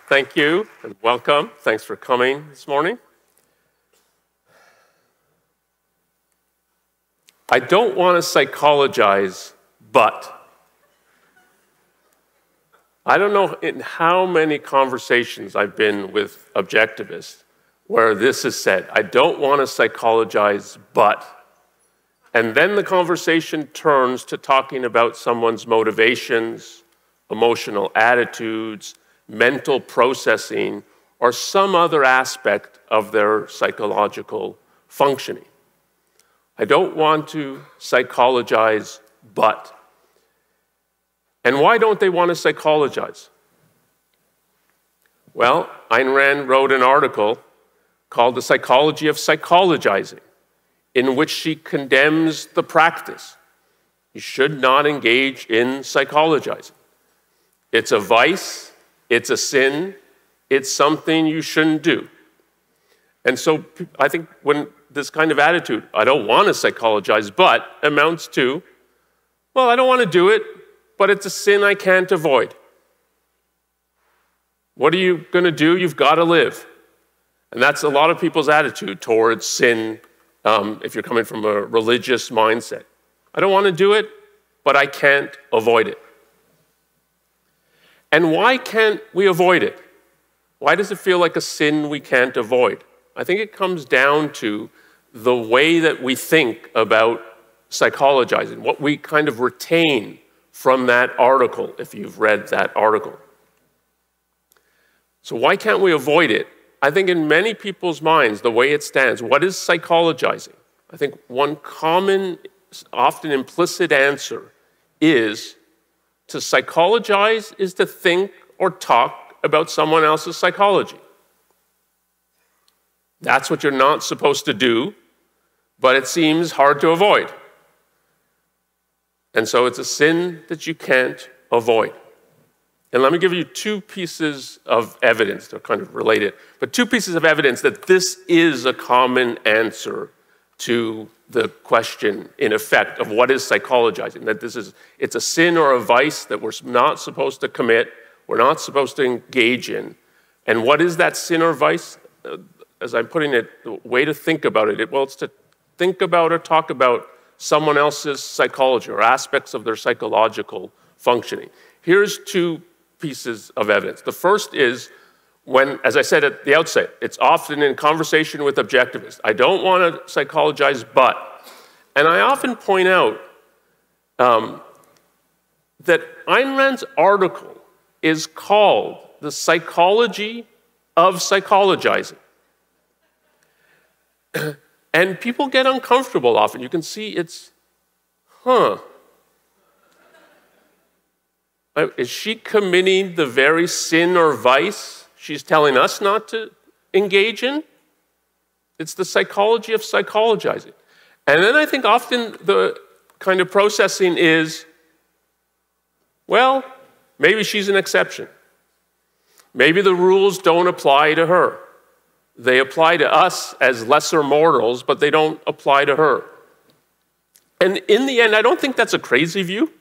Thank you and welcome. Thanks for coming this morning. I don't want to psychologize, but I don't know in how many conversations I've been with objectivists where this is said. I don't want to psychologize, but. And then the conversation turns to talking about someone's motivations, emotional attitudes, mental processing, or some other aspect of their psychological functioning. I don't want to psychologize, but. And why don't they want to psychologize? Well, Ayn Rand wrote an article called The Psychology of Psychologizing, in which she condemns the practice. You should not engage in psychologizing. It's a vice, it's a sin, it's something you shouldn't do. And so I think when this kind of attitude, I don't want to psychologize, but amounts to, well, I don't want to do it, but it's a sin I can't avoid. What are you going to do? You've got to live. And that's a lot of people's attitude towards sin if you're coming from a religious mindset. I don't want to do it, but I can't avoid it. And why can't we avoid it? Why does it feel like a sin we can't avoid? I think it comes down to the way that we think about psychologizing, what we kind of retain from that article, if you've read that article. So why can't we avoid it? I think in many people's minds, the way it stands, what is psychologizing? I think one common, often implicit answer is to psychologize is to think or talk about someone else's psychology. That's what you're not supposed to do, but it seems hard to avoid. And so it's a sin that you can't avoid. And let me give you two pieces of evidence. They're kind of related, but two pieces of evidence that this is a common answer to the question, in effect, of what is psychologizing. That it's a sin or a vice that we're not supposed to commit, we're not supposed to engage in. And what is that sin or vice? As I'm putting it, the way to think about it, well, it's to think about or talk about someone else's psychology or aspects of their psychological functioning. Here's two pieces of evidence. The first is when, as I said at the outset, it's often in conversation with objectivists. I don't want to psychologize, but. And I often point out that Ayn Rand's article is called The Psychology of Psychologizing. And people get uncomfortable often. You can see it's, Is she committing the very sin or vice she's telling us not to engage in? It's the psychology of psychologizing. And then I think often the kind of processing is, well, maybe she's an exception. Maybe the rules don't apply to her. They apply to us as lesser mortals, but they don't apply to her. And in the end, I don't think that's a crazy view.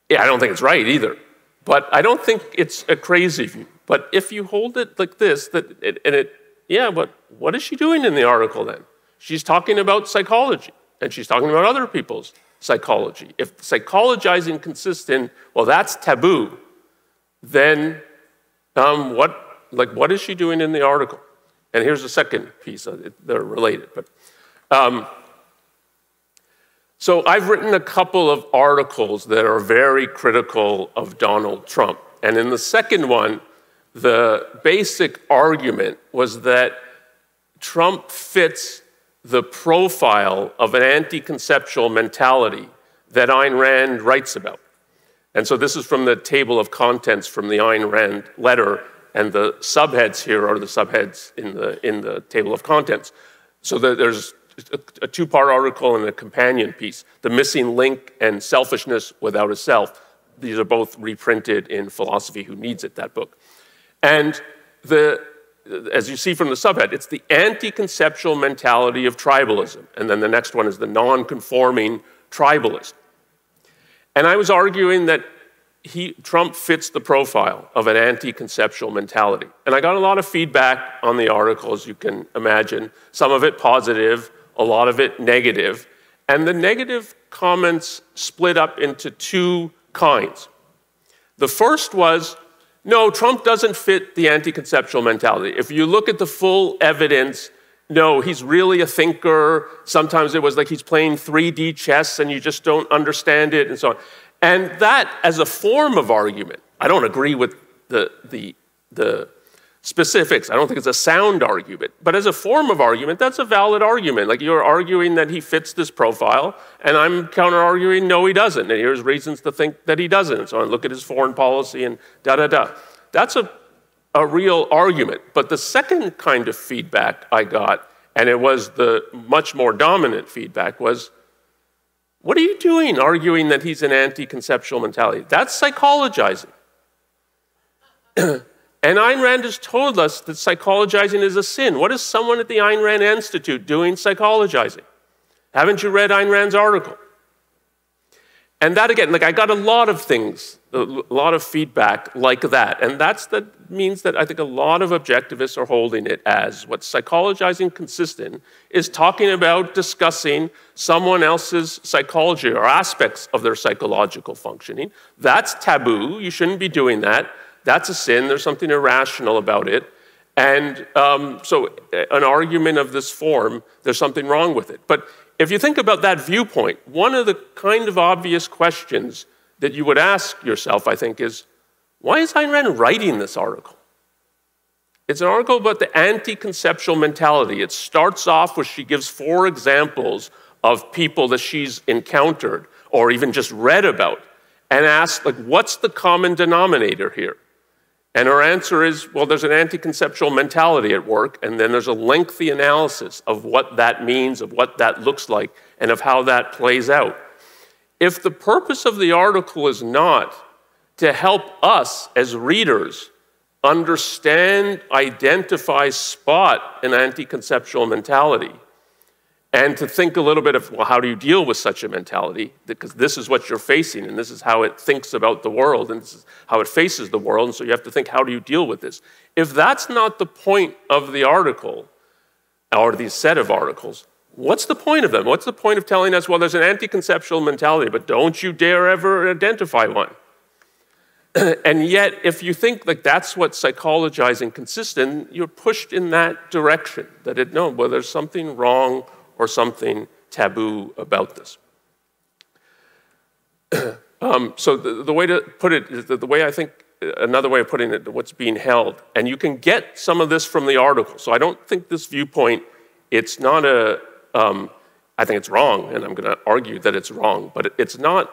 Yeah, I don't think it's right either. But I don't think it's a crazy view. But if you hold it like this, but what is she doing in the article then? She's talking about psychology, and she's talking about other people's psychology. If psychologizing consists in, well, that's taboo, then what is she doing in the article? And here's the second piece of it. They're related. So I've written a couple of articles that are very critical of Donald Trump. And in the second one, the basic argument was that Trump fits the profile of an anti-conceptual mentality that Ayn Rand writes about. And so this is from the table of contents from the Ayn Rand letter, and the subheads here are the subheads in the table of contents. So there's a two-part article and a companion piece, The Missing Link and Selfishness Without a Self. These are both reprinted in Philosophy Who Needs It, that book. And as you see from the subhead, it's the anti-conceptual mentality of tribalism. And then the next one is the non-conforming tribalist. And I was arguing that Trump fits the profile of an anti-conceptual mentality. And I got a lot of feedback on the article, as you can imagine, some of it positive, a lot of it negative. And the negative comments split up into two kinds. The first was, no, Trump doesn't fit the anti-conceptual mentality. If you look at the full evidence, no, he's really a thinker. Sometimes it was like he's playing 3D chess and you just don't understand it and so on. And that, as a form of argument, I don't agree with the specifics. I don't think it's a sound argument. But as a form of argument, that's a valid argument. Like, you're arguing that he fits this profile, and I'm counter-arguing, no, he doesn't. And here's reasons to think that he doesn't. And so I look at his foreign policy and da-da-da. That's a real argument. But the second kind of feedback I got, and it was the much more dominant feedback, was, what are you doing arguing that he's an anti-conceptual mentality? That's psychologizing. And Ayn Rand has told us that psychologizing is a sin. What is someone at the Ayn Rand Institute doing psychologizing? Haven't you read Ayn Rand's article? And that, again, like, I got a lot of things, a lot of feedback like that. And that means that I think a lot of objectivists are holding it as what psychologizing consists in is talking about, discussing someone else's psychology or aspects of their psychological functioning. That's taboo. You shouldn't be doing that. That's a sin. There's something irrational about it. And so an argument of this form, there's something wrong with it. But if you think about that viewpoint, one of the kind of obvious questions that you would ask yourself, I think, is, why is Ayn Rand writing this article? It's an article about the anti-conceptual mentality. It starts off with, she gives 4 examples of people that she's encountered or even just read about, and asks, like, what's the common denominator here? And her answer is, well, there's an anti-conceptual mentality at work, and then there's a lengthy analysis of what that means, of what that looks like, and of how that plays out. If the purpose of the article is not to help us as readers understand, identify, spot an anti-conceptual mentality, and to think a little bit of, well, how do you deal with such a mentality? Because this is what you're facing, and this is how it thinks about the world, and this is how it faces the world, and so you have to think, how do you deal with this? If that's not the point of the article, or these set of articles, what's the point of them? What's the point of telling us, well, there's an anti-conceptual mentality, but don't you dare ever identify one? And yet, if you think like that's what psychologizing consists in, you're pushed in that direction, that no, well, there's something wrong or something taboo about this. So the way to put it is that the way I think, another way of putting it, what's being held, and you can get some of this from the article. So I don't think this viewpoint, it's not I think it's wrong, and I'm going to argue that it's wrong, but it's not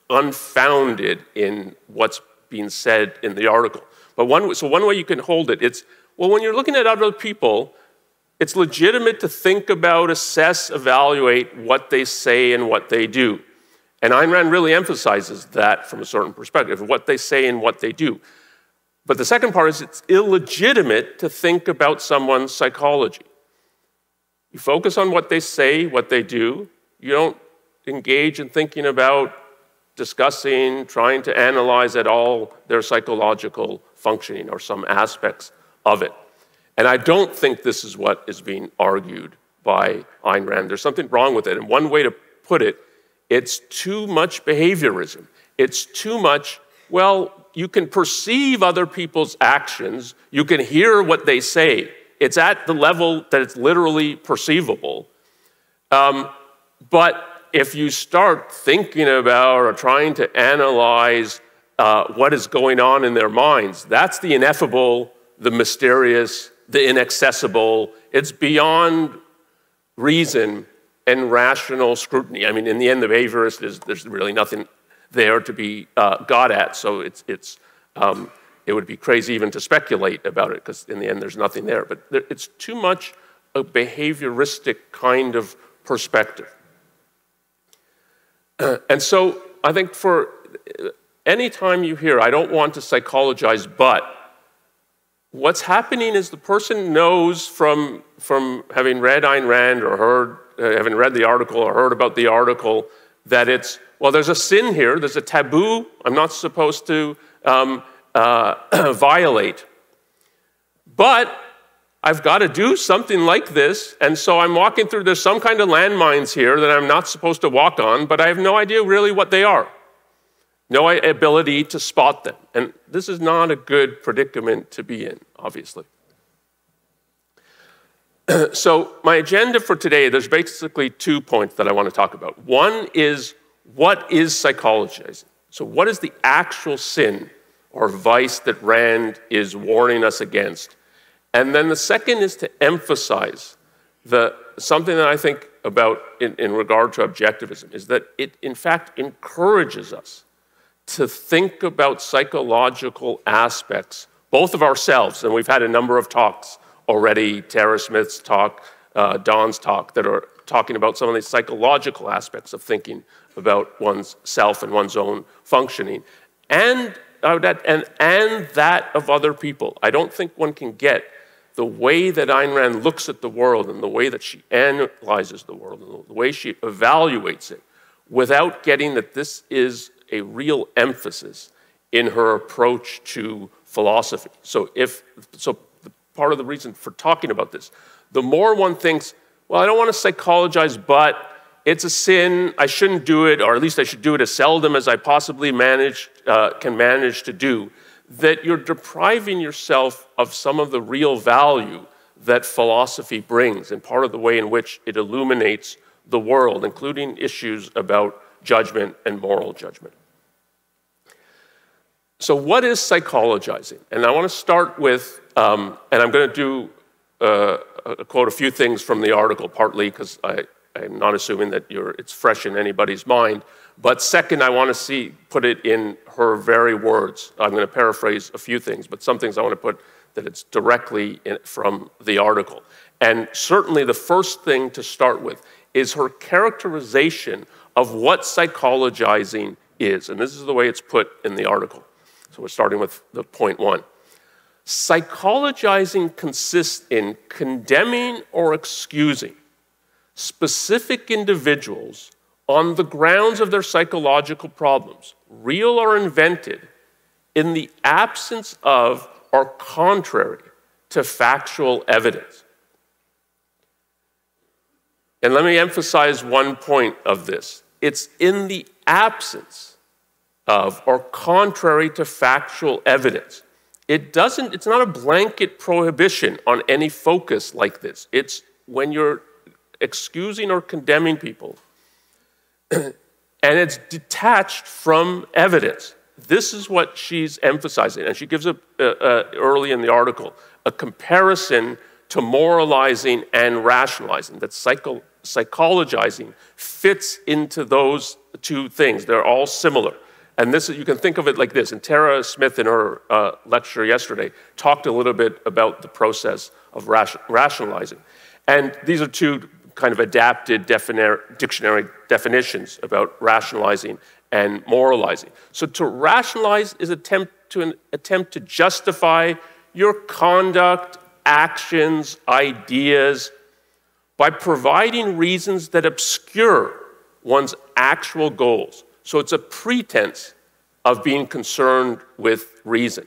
unfounded in what's being said in the article. But one way you can hold it, it's, well, when you're looking at other people, it's legitimate to think about, assess, evaluate what they say and what they do. And Ayn Rand really emphasizes that from a certain perspective, what they say and what they do. But the second part is it's illegitimate to think about someone's psychology. You focus on what they say, what they do. You don't engage in thinking about, discussing, trying to analyze at all their psychological functioning or some aspects of it. And I don't think this is what is being argued by Ayn Rand. There's something wrong with it. And one way to put it, it's too much behaviorism. It's too much, well, you can perceive other people's actions. You can hear what they say. It's at the level that it's literally perceivable. But if you start thinking about or trying to analyze what is going on in their minds, that's the ineffable, the mysterious, the inaccessible. It's beyond reason and rational scrutiny. I mean, in the end, the behaviorist there's really nothing there to be got at, so it would be crazy even to speculate about it, because in the end, there's nothing there. But it's too much a behavioristic kind of perspective. And so I think for any time you hear, I don't want to psychologize, but what's happening is the person knows from having read Ayn Rand or having read the article or heard about the article, that it's, well, there's a sin here, there's a taboo I'm not supposed to violate. But I've got to do something like this, and so I'm walking through, there's some kind of landmines here that I'm not supposed to walk on, but I have no idea really what they are. No ability to spot them. And this is not a good predicament to be in, obviously. So my agenda for today, there's basically 2 points that I want to talk about. One is, what is psychologizing? So what is the actual sin or vice that Rand is warning us against? And then the second is to emphasize something that I think about in regard to objectivism, is that it in fact encourages us to think about psychological aspects, both of ourselves, and we've had a number of talks already, Tara Smith's talk, Don's talk, that are talking about some of the psychological aspects of thinking about one's self and one's own functioning, and that of other people. I don't think one can get the way that Ayn Rand looks at the world and the way that she analyzes the world and the way she evaluates it without getting that this is a real emphasis in her approach to philosophy. So part of the reason for talking about this, the more one thinks, well, I don't want to psychologize, but it's a sin, I shouldn't do it, or at least I should do it as seldom as I possibly can manage to do, that you're depriving yourself of some of the real value that philosophy brings, and part of the way in which it illuminates the world, including issues about judgment and moral judgment. So what is psychologizing? And I want to start with, and I'm going to quote a few things from the article, partly because I'm not assuming that it's fresh in anybody's mind, but second, I want to put it in her very words. I'm going to paraphrase a few things, but some things I want to put that it's directly from the article. And certainly the first thing to start with is her characterization of what psychologizing is. And this is the way it's put in the article. So we're starting with the point 1. Psychologizing consists in condemning or excusing specific individuals on the grounds of their psychological problems, real or invented, in the absence of or contrary to factual evidence. And let me emphasize one point of this. It's in the absence of or contrary to factual evidence. It's not a blanket prohibition on any focus like this. It's when you're excusing or condemning people and it's detached from evidence. This is what she's emphasizing. And she gives early in the article a comparison to moralizing and rationalizing, that psychologizing fits into those two things. They're all similar. And you can think of it like this. And Tara Smith, in her lecture yesterday, talked a little bit about the process of rationalizing. And these are two kind of adapted dictionary definitions about rationalizing and moralizing. So to rationalize is an attempt to justify your conduct, actions, ideas, by providing reasons that obscure one's actual goals. So it's a pretense of being concerned with reason.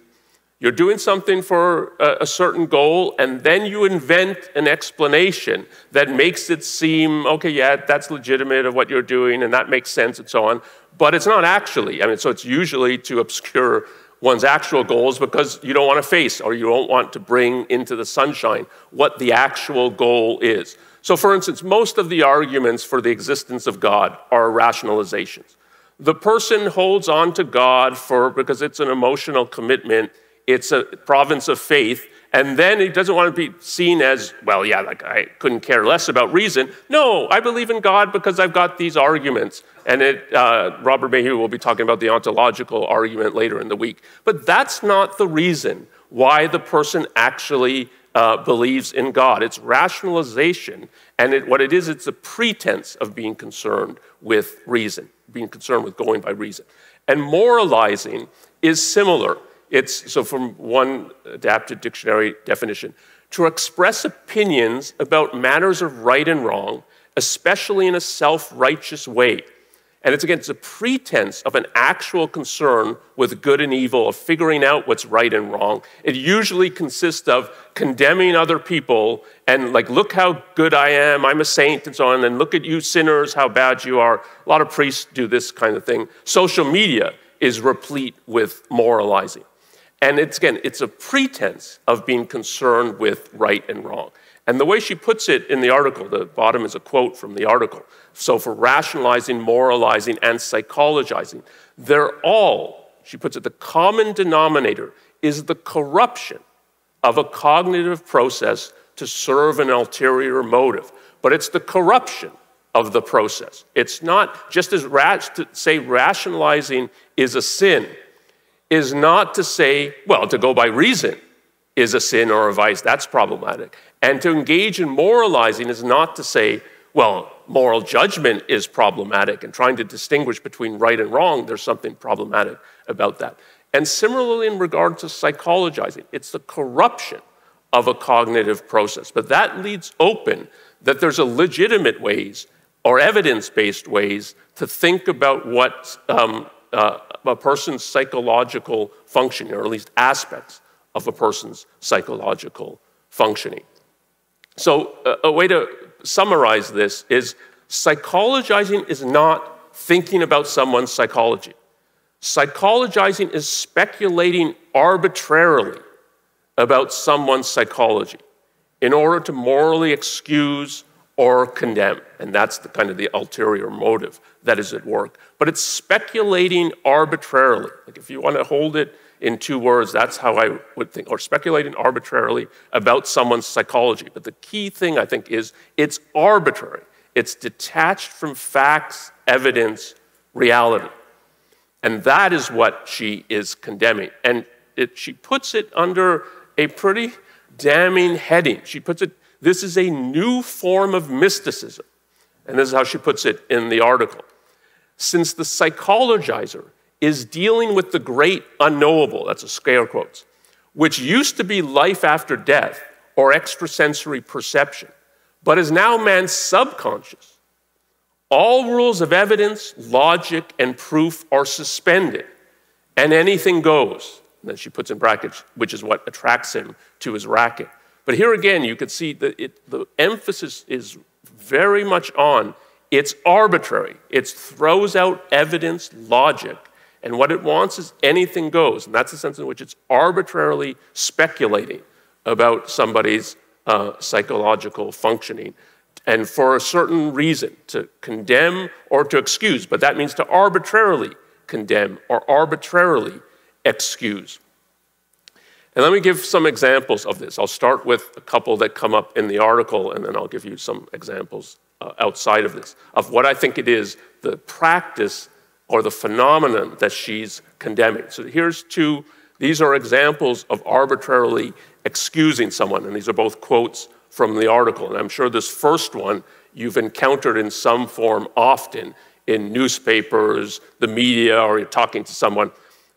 You're doing something for a certain goal, and then you invent an explanation that makes it seem, okay, yeah, that's legitimate of what you're doing, and that makes sense, and so on. But it's not actually. So it's usually to obscure one's actual goals because you don't want to face or you don't want to bring into the sunshine what the actual goal is. So for instance, most of the arguments for the existence of God are rationalizations. The person holds on to God because it's an emotional commitment, it's a province of faith, and then he doesn't want to be seen as, well, yeah, like I couldn't care less about reason. No, I believe in God because I've got these arguments. And Robert Mayhew will be talking about the ontological argument later in the week. But that's not the reason why the person actually believes in God. It's rationalization, and what it is, it's a pretense of being concerned with reason, being concerned with going by reason. And moralizing is similar. So from one adapted dictionary definition, to express opinions about matters of right and wrong, especially in a self-righteous way, And it's, again, it's a pretense of an actual concern with good and evil, of figuring out what's right and wrong. It usually consists of condemning other people and like, look how good I am, I'm a saint, and so on, and look at you sinners, how bad you are. A lot of priests do this kind of thing. Social media is replete with moralizing. And it's, again, it's a pretense of being concerned with right and wrong. And the way she puts it in the article, the bottom is a quote from the article. So for rationalizing, moralizing, and psychologizing, they're all, she puts it, the common denominator is the corruption of a cognitive process to serve an ulterior motive. But it's the corruption of the process. It's not just as to say rationalizing is a sin, is not to say, well, to go by reason is a sin or a vice, that's problematic. And to engage in moralizing is not to say, well, moral judgment is problematic, and trying to distinguish between right and wrong, there's something problematic about that. And similarly in regard to psychologizing, it's the corruption of a cognitive process. But that leaves open that there's a legitimate ways or evidence-based ways to think about what a person's psychological functioning, or at least aspects of a person's psychological functioning. So a way to summarize this is psychologizing is not thinking about someone's psychology. Psychologizing is speculating arbitrarily about someone's psychology in order to morally excuse or condemn. And that's the kind of the ulterior motive that is at work. But it's speculating arbitrarily. Like if you want to hold it in two words, that's how I would think, or speculating arbitrarily about someone's psychology. But the key thing, I think, is it's arbitrary. It's detached from facts, evidence, reality. And that is what she is condemning. And she puts it under a pretty damning heading. She puts it, this is a new form of mysticism. And this is how she puts it in the article. Since the psychologizer is dealing with the great unknowable, that's a scare quotes, which used to be life after death or extrasensory perception, but is now man's subconscious. All rules of evidence, logic, and proof are suspended, and anything goes. And then she puts in brackets, which is what attracts him to his racket. But here again, you can see that the emphasis is very much on it's arbitrary. It throws out evidence, logic, and what it wants is anything goes. And that's the sense in which it's arbitrarily speculating about somebody's psychological functioning, and for a certain reason, to condemn or to excuse. But that means to arbitrarily condemn or arbitrarily excuse. And let me give some examples of this. I'll start with a couple that come up in the article, and then I'll give you some examples outside of this, of what I think it is, the practice or the phenomenon that she's condemning. So here's two. These are examples of arbitrarily excusing someone, and these are both quotes from the article. And I'm sure this first one you've encountered in some form often in newspapers, the media, or you're talking to someone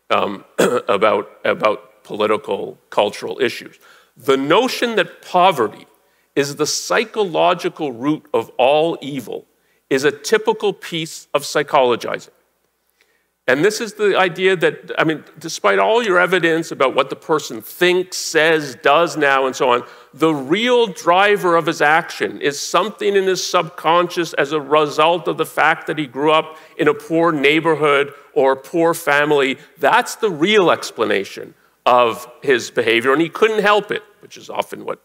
about political, cultural issues. The notion that poverty is the psychological root of all evil is a typical piece of psychologizing. And this is the idea that, I mean, despite all your evidence about what the person thinks, says, does now, and so on, the real driver of his action is something in his subconscious as a result of the fact that he grew up in a poor neighborhood or a poor family. That's the real explanation of his behavior, and he couldn't help it, which is often what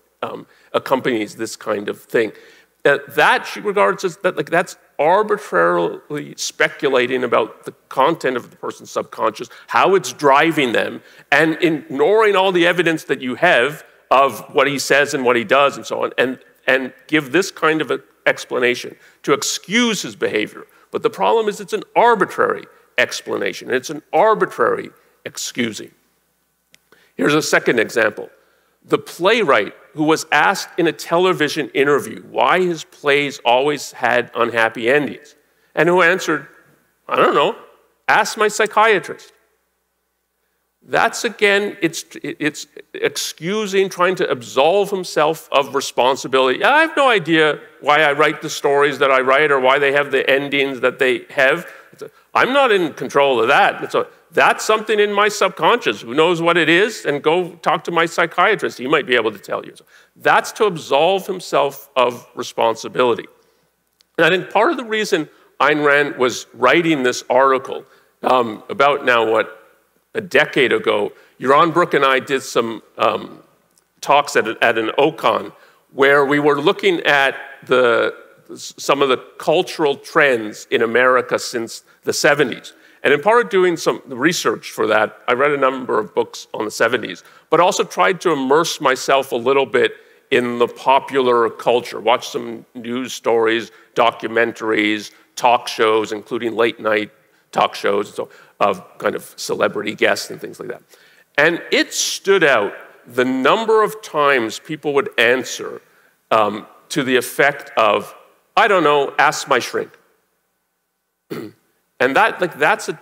accompanies this kind of thing. That she regards as that, like, that's arbitrarily speculating about the content of the person's subconscious, how it's driving them, and ignoring all the evidence that you have of what he says and what he does and so on, and give this kind of an explanation to excuse his behavior. But the problem is it's an arbitrary explanation. It's an arbitrary excusing. Here's a second example. The playwright who was asked in a television interview why his plays always had unhappy endings, and who answered, I don't know, ask my psychiatrist. That's, again, it's excusing, trying to absolve himself of responsibility. I have no idea why I write the stories that I write or why they have the endings that they have. I'm not in control of that. That's something in my subconscious. Who knows what it is? And go talk to my psychiatrist. He might be able to tell you. So that's to absolve himself of responsibility. And I think part of the reason Ayn Rand was writing this article about now, a decade ago, Yaron Brook and I did some talks at an OCON where we were looking at some of the cultural trends in America since the 70s. And in part of doing some research for that, I read a number of books on the 70s, but also tried to immerse myself a little bit in the popular culture, watch some news stories, documentaries, talk shows, including late night talk shows, so of kind of celebrity guests and things like that. And it stood out the number of times people would answer to the effect of, I don't know, ask my shrink. And that's the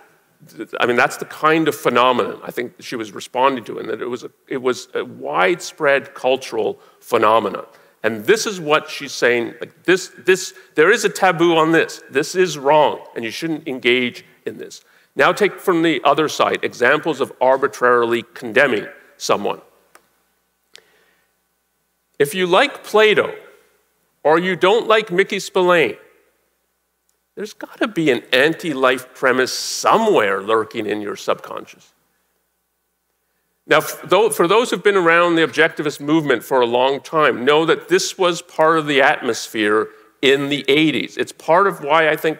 kind of phenomenon I think she was responding to, and that it was a widespread cultural phenomenon. And this is what she's saying, there is a taboo on this. This is wrong, and you shouldn't engage in this. Now take from the other side examples of arbitrarily condemning someone. If you like Plato, or you don't like Mickey Spillane, there's got to be an anti-life premise somewhere lurking in your subconscious. Now, for those who've been around the objectivist movement for a long time, know that this was part of the atmosphere in the 80s. It's part of why I think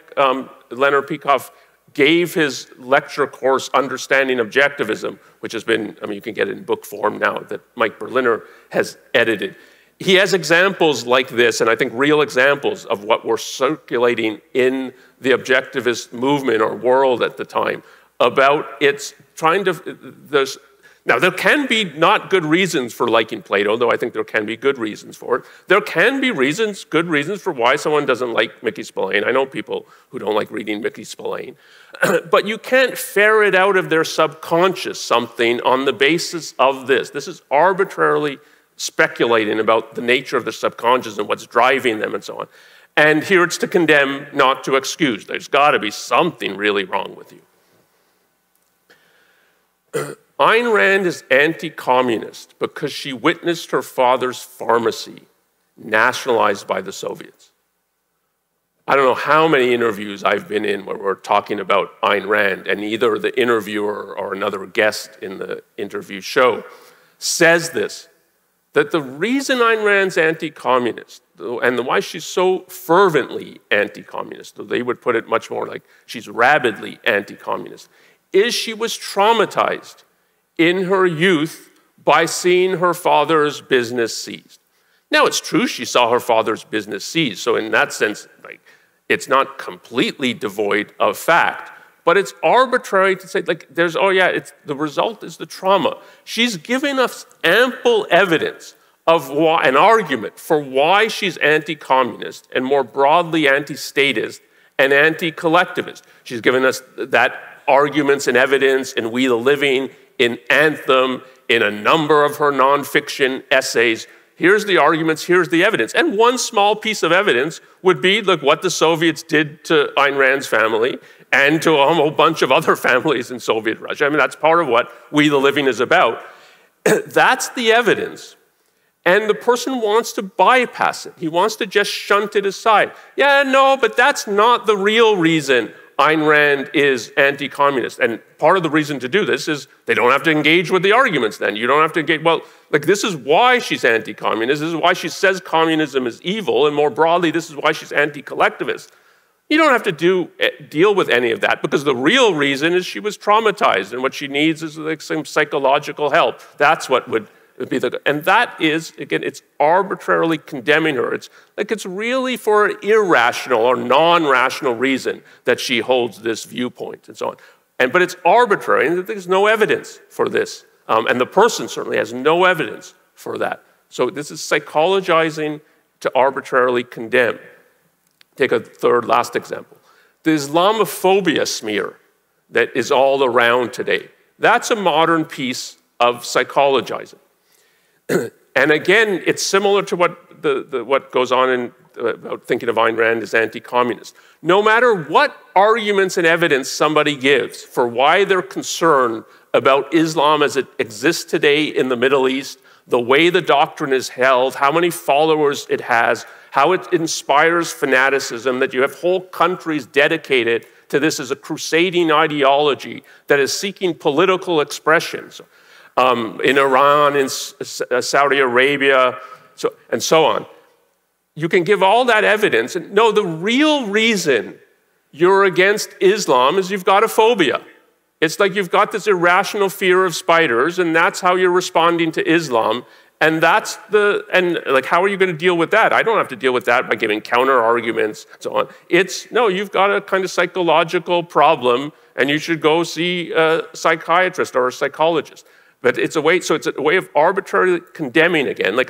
Leonard Peikoff gave his lecture course, Understanding Objectivism, which has been, you can get it in book form now, that Mike Berliner has edited. He has examples like this, and I think real examples of what were circulating in the objectivist movement or world at the time about its trying to, now there can be not good reasons for liking Plato, though I think there can be good reasons for it. There can be good reasons for why someone doesn't like Mickey Spillane. I know people who don't like reading Mickey Spillane. But you can't ferret out of their subconscious something on the basis of this. This is arbitrarily speculating about the nature of the subconscious and what's driving them and so on. And here it's to condemn, not to excuse. There's got to be something really wrong with you. Ayn Rand is anti-communist because she witnessed her father's pharmacy nationalized by the Soviets. I don't know how many interviews I've been in where we're talking about Ayn Rand, and either the interviewer or another guest in the interview show says this, that the reason Ayn Rand's anti-communist, and why she's so fervently anti-communist, though they would put it much more like she's rabidly anti-communist, is she was traumatized in her youth by seeing her father's business seized. Now, it's true she saw her father's business seized, so in that sense, it's not completely devoid of fact, but it's arbitrary to say, the result is the trauma. She's giving us ample evidence of an argument for why she's anti-communist and more broadly anti-statist and anti-collectivist. She's given us that arguments and evidence in We the Living, in Anthem, in a number of her nonfiction essays. Here's the arguments, here's the evidence. And one small piece of evidence would be what the Soviets did to Ayn Rand's family and to a whole bunch of other families in Soviet Russia. That's part of what We the Living is about. That's the evidence. And the person wants to bypass it. He wants to just shunt it aside. Yeah, no, but that's not the real reason Ayn Rand is anti-communist. And part of the reason to do this is they don't have to engage with the arguments then. You don't have to engage, this is why she's anti-communist. This is why she says communism is evil. And more broadly, this is why she's anti-collectivist. You don't have to deal with any of that because the real reason is she was traumatized and what she needs is some psychological help. That's what would be and that is, again, it's arbitrarily condemning her. It's really for an irrational or non-rational reason that she holds this viewpoint and so on. But it's arbitrary and there's no evidence for this. And the person certainly has no evidence for that. So this is psychologizing to arbitrarily condemn. Take a last example. The Islamophobia smear that is all around today. That's a modern piece of psychologizing. And again, it's similar to what goes on in about thinking of Ayn Rand as anti-communist. No matter what arguments and evidence somebody gives for why they're concerned about Islam as it exists today in the Middle East, the way the doctrine is held, how many followers it has, how it inspires fanaticism, that you have whole countries dedicated to this as a crusading ideology that is seeking political expressions in Iran, in Saudi Arabia, and so on. You can give all that evidence, and no, the real reason you're against Islam is you've got a phobia. It's like you've got this irrational fear of spiders, and that's how you're responding to Islam. And like, how are you going to deal with that? I don't have to deal with that by giving counter arguments and so on. No, you've got a kind of psychological problem, and you should go see a psychiatrist or a psychologist. But it's a way of arbitrarily condemning again, like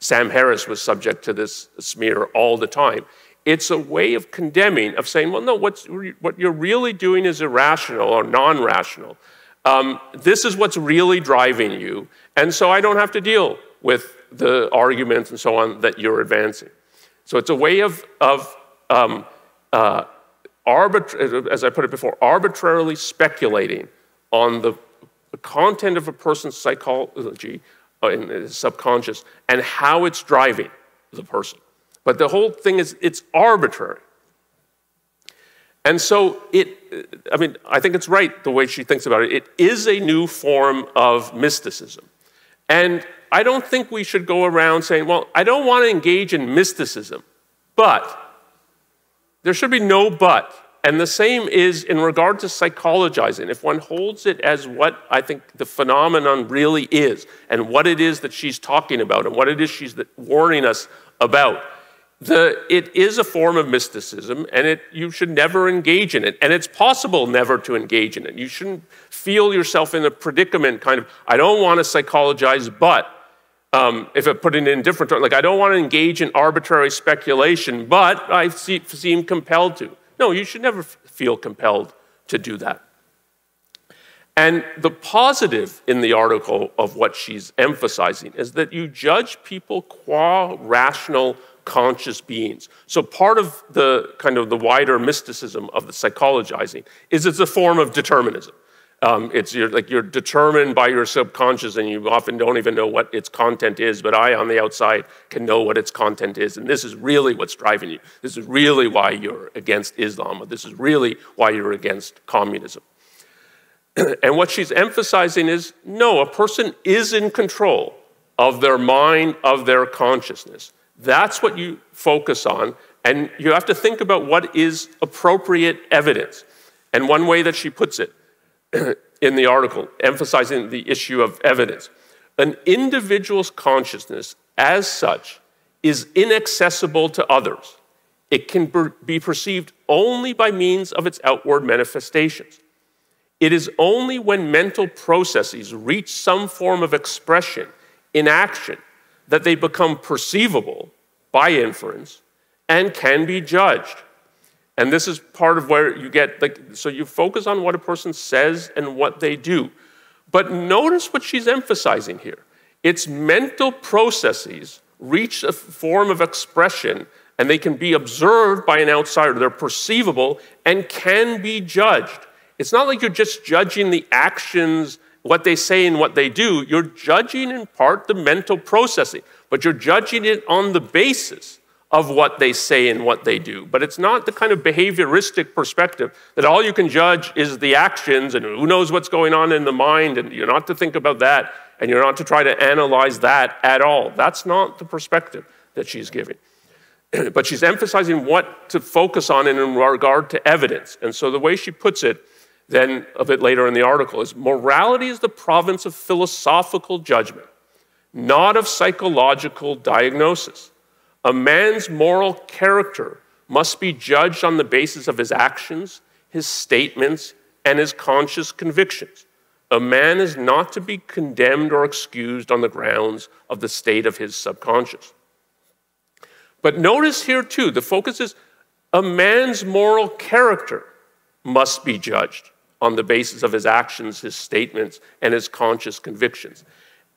Sam Harris was subject to this smear all the time. It's a way of condemning, of saying, well, no, what you're really doing is irrational or non-rational. This is what's really driving you, and so I don't have to deal with the arguments and so on that you're advancing. So it's a way of as I put it before, arbitrarily speculating on the content of a person's psychology in his subconscious and how it's driving the person. But the whole thing is, it's arbitrary. And so I think it's right the way she thinks about it. It is a new form of mysticism. And I don't think we should go around saying, well, I don't want to engage in mysticism, but there should be no but. And the same is in regard to psychologizing. If one holds it as what I think the phenomenon really is, and what it is that she's talking about, and what it is she's warning us about, it is a form of mysticism, and you should never engage in it. And it's possible never to engage in it. You shouldn't feel yourself in a predicament, kind of, I don't want to psychologize, but if I put it in different terms, like I don't want to engage in arbitrary speculation, but I seem compelled to. No, you should never feel compelled to do that. And the positive in the article of what she's emphasizing is that you judge people qua rational conscious beings. So part of the kind of the wider mysticism of the psychologizing is it's a form of determinism. You're determined by your subconscious, and you often don't even know what its content is, but I, on the outside, can know what its content is, and this is really what's driving you. This is really why you're against Islam, or this is really why you're against communism. And what she's emphasizing is, no, a person is in control of their mind, of their consciousness. That's what you focus on, and you have to think about what is appropriate evidence. And one way that she puts it, in the article, emphasizing the issue of evidence. An individual's consciousness, as such, is inaccessible to others. It can be perceived only by means of its outward manifestations. It is only when mental processes reach some form of expression in action that they become perceivable by inference and can be judged. And this is part of where you get, so you focus on what a person says and what they do. But notice what she's emphasizing here. Its mental processes reach a form of expression, and they can be observed by an outsider. They're perceivable and can be judged. It's not like you're just judging the actions, what they say and what they do. You're judging in part the mental processing, but you're judging it on the basis of what they say and what they do. But it's not the kind of behavioristic perspective that all you can judge is the actions and who knows what's going on in the mind, and you're not to think about that, and you're not to try to analyze that at all. That's not the perspective that she's giving. But she's emphasizing what to focus on in regard to evidence. And so the way she puts it, then a bit later in the article, is morality is the province of philosophical judgment, not of psychological diagnosis. A man's moral character must be judged on the basis of his actions, his statements, and his conscious convictions. A man is not to be condemned or excused on the grounds of the state of his subconscious. But notice here too, the focus is a man's moral character must be judged on the basis of his actions, his statements, and his conscious convictions.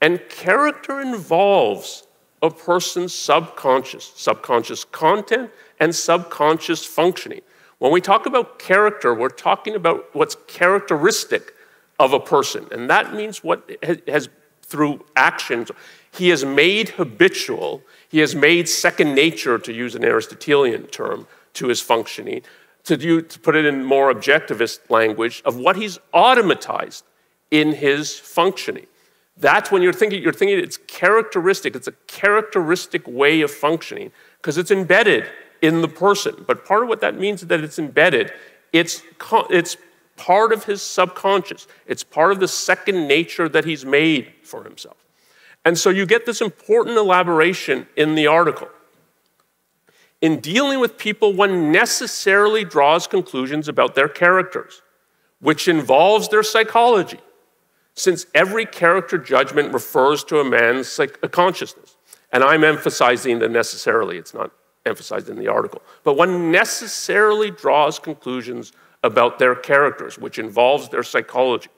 And character involves a person's subconscious content and subconscious functioning. When we talk about character, we're talking about what's characteristic of a person. And that means what has, through actions, he has made habitual, he has made second nature, to use an Aristotelian term, to his functioning, to put it in more objectivist language, of what he's automatized in his functioning. That's when you're thinking it's characteristic. It's a characteristic way of functioning because it's embedded in the person. But part of what that means is that it's embedded. It's part of his subconscious. It's part of the second nature that he's made for himself. And so you get this important elaboration in the article. In dealing with people, one necessarily draws conclusions about their characters, which involves their psychology, since every character judgment refers to a man's consciousness. And I'm emphasizing the necessarily, it's not emphasized in the article. But one necessarily draws conclusions about their characters, which involves their psychology.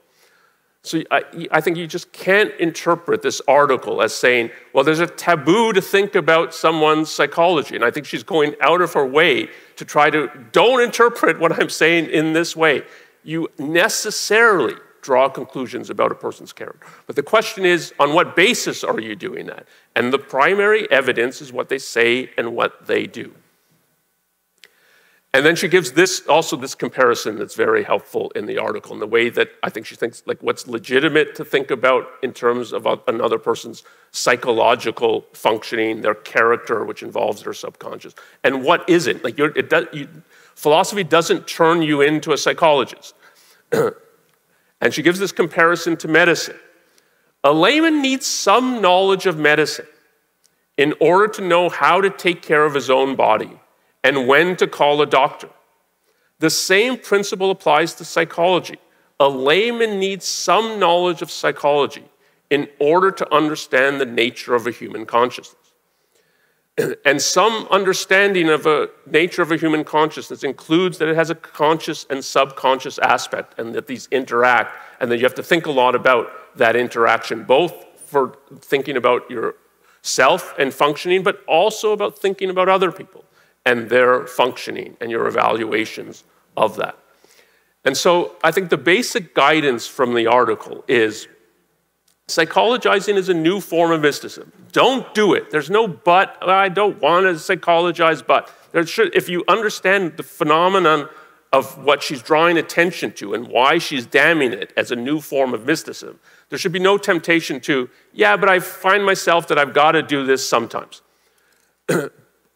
So I think you just can't interpret this article as saying, well, there's a taboo to think about someone's psychology. And I think she's going out of her way to try to, don't interpret what I'm saying in this way. You necessarily draw conclusions about a person's character. But the question is, on what basis are you doing that? And the primary evidence is what they say and what they do. And then she gives this comparison that's very helpful in the article, in the way that I think she thinks like what's legitimate to think about in terms of another person's psychological functioning, their character, which involves their subconscious, and what isn't. Like philosophy doesn't turn you into a psychologist. And she gives this comparison to medicine. A layman needs some knowledge of medicine in order to know how to take care of his own body and when to call a doctor. The same principle applies to psychology. A layman needs some knowledge of psychology in order to understand the nature of a human consciousness. And some understanding of the nature of a human consciousness includes that it has a conscious and subconscious aspect, and that these interact, and that you have to think a lot about that interaction, both for thinking about yourself and functioning, but also about thinking about other people and their functioning and your evaluations of that. And so I think the basic guidance from the article is psychologizing is a new form of mysticism. Don't do it. There's no but. I don't want to psychologize, but if you understand the phenomenon of what she's drawing attention to and why she's damning it as a new form of mysticism, there should be no temptation to, yeah, but I find myself that I've got to do this sometimes.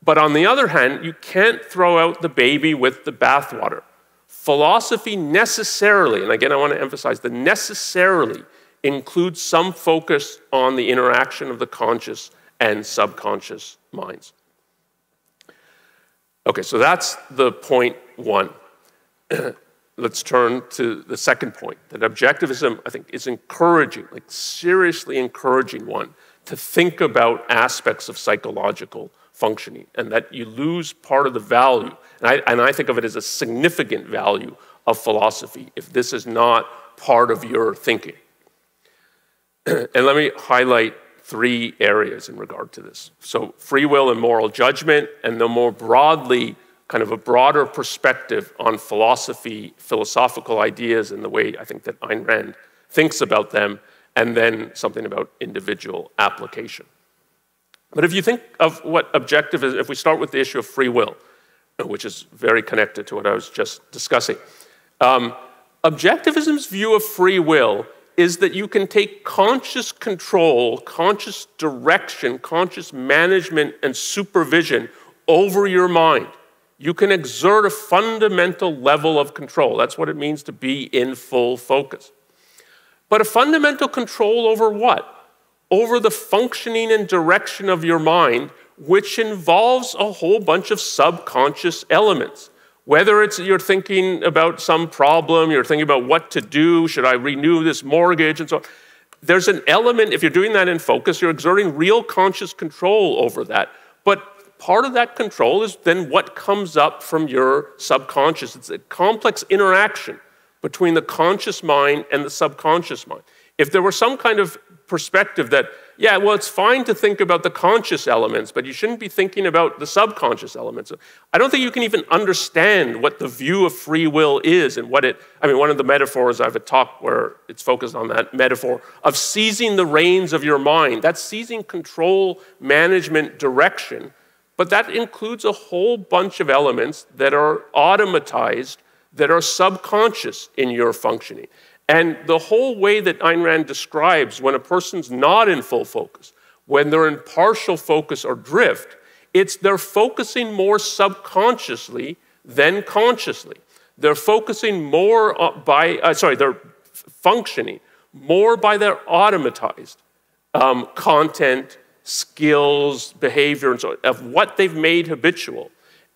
But on the other hand, you can't throw out the baby with the bathwater. Philosophy necessarily, and again I want to emphasize, the necessarily includes some focus on the interaction of the conscious and subconscious minds. Okay, so that's the point one. Let's turn to the second point, that objectivism, I think, is encouraging, like seriously encouraging one, to think about aspects of psychological functioning, and that you lose part of the value, and I think of it as a significant value of philosophy, if this is not part of your thinking. And let me highlight three areas in regard to this. So free will and moral judgment, and then more broadly, kind of a broader perspective on philosophy, philosophical ideas, and the way I think that Ayn Rand thinks about them, and then something about individual application. But if you think of what objectivism, if we start with the issue of free will, which is very connected to what I was just discussing, objectivism's view of free will is that you can take conscious control, conscious direction, conscious management and supervision over your mind. You can exert a fundamental level of control. That's what it means to be in full focus. But a fundamental control over what? Over the functioning and direction of your mind, which involves a whole bunch of subconscious elements. Whether it's you're thinking about some problem, you're thinking about what to do, should I renew this mortgage, and so on. There's an element, if you're doing that in focus, you're exerting real conscious control over that. But part of that control is then what comes up from your subconscious. It's a complex interaction between the conscious mind and the subconscious mind. If there were some kind of perspective that, yeah, well, it's fine to think about the conscious elements, but you shouldn't be thinking about the subconscious elements. I don't think you can even understand what the view of free will is and what it, I mean, one of the metaphors, I have a talk where it's focused on that metaphor of seizing the reins of your mind. That's seizing control, management, direction, but that includes a whole bunch of elements that are automatized, that are subconscious in your functioning. And the whole way that Ayn Rand describes when a person's not in full focus, when they're in partial focus or drift, it's they're focusing more subconsciously than consciously. They're focusing more they're functioning more by their automatized content, skills, behavior, and so on, of what they've made habitual.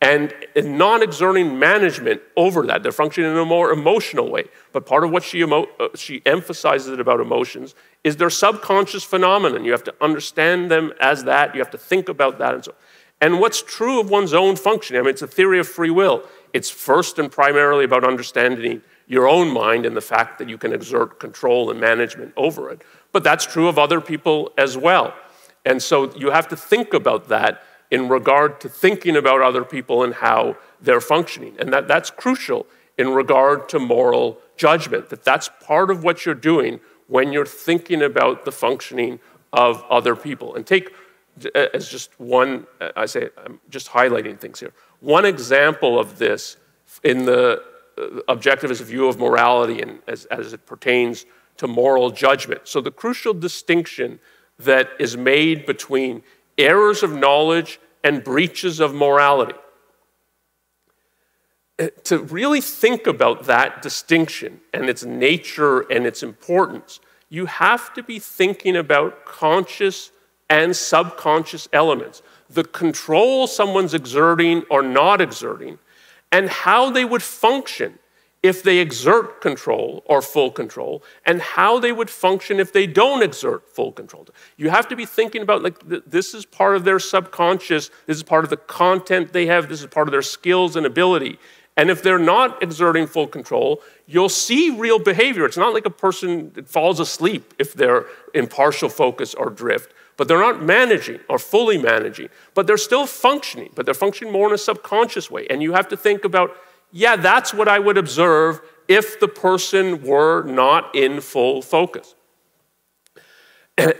And non-exerting management over that. They're functioning in a more emotional way. But part of what she emphasizes about emotions is their subconscious phenomenon. You have to understand them as that. You have to think about that and so on. And what's true of one's own functioning, I mean, it's a theory of free will. It's first and primarily about understanding your own mind and the fact that you can exert control and management over it. But that's true of other people as well. And so you have to think about that in regard to thinking about other people and how they're functioning. And that's crucial in regard to moral judgment, that's part of what you're doing when you're thinking about the functioning of other people. And take as just one, I'm just highlighting things here. One example of this in the objectivist view of morality and as it pertains to moral judgment. So the crucial distinction that is made between errors of knowledge and breaches of morality. To really think about that distinction and its nature and its importance, you have to be thinking about conscious and subconscious elements, the control someone's exerting or not exerting, and how they would function if they exert control or full control, and how they would function if they don't exert full control. You have to be thinking about, like, this is part of their subconscious, this is part of the content they have, this is part of their skills and ability. And if they're not exerting full control, you'll see real behavior. It's not like a person that falls asleep if they're in partial focus or drift, but they're not managing or fully managing, but they're still functioning, but they're functioning more in a subconscious way. And you have to think about, yeah, that's what I would observe if the person were not in full focus.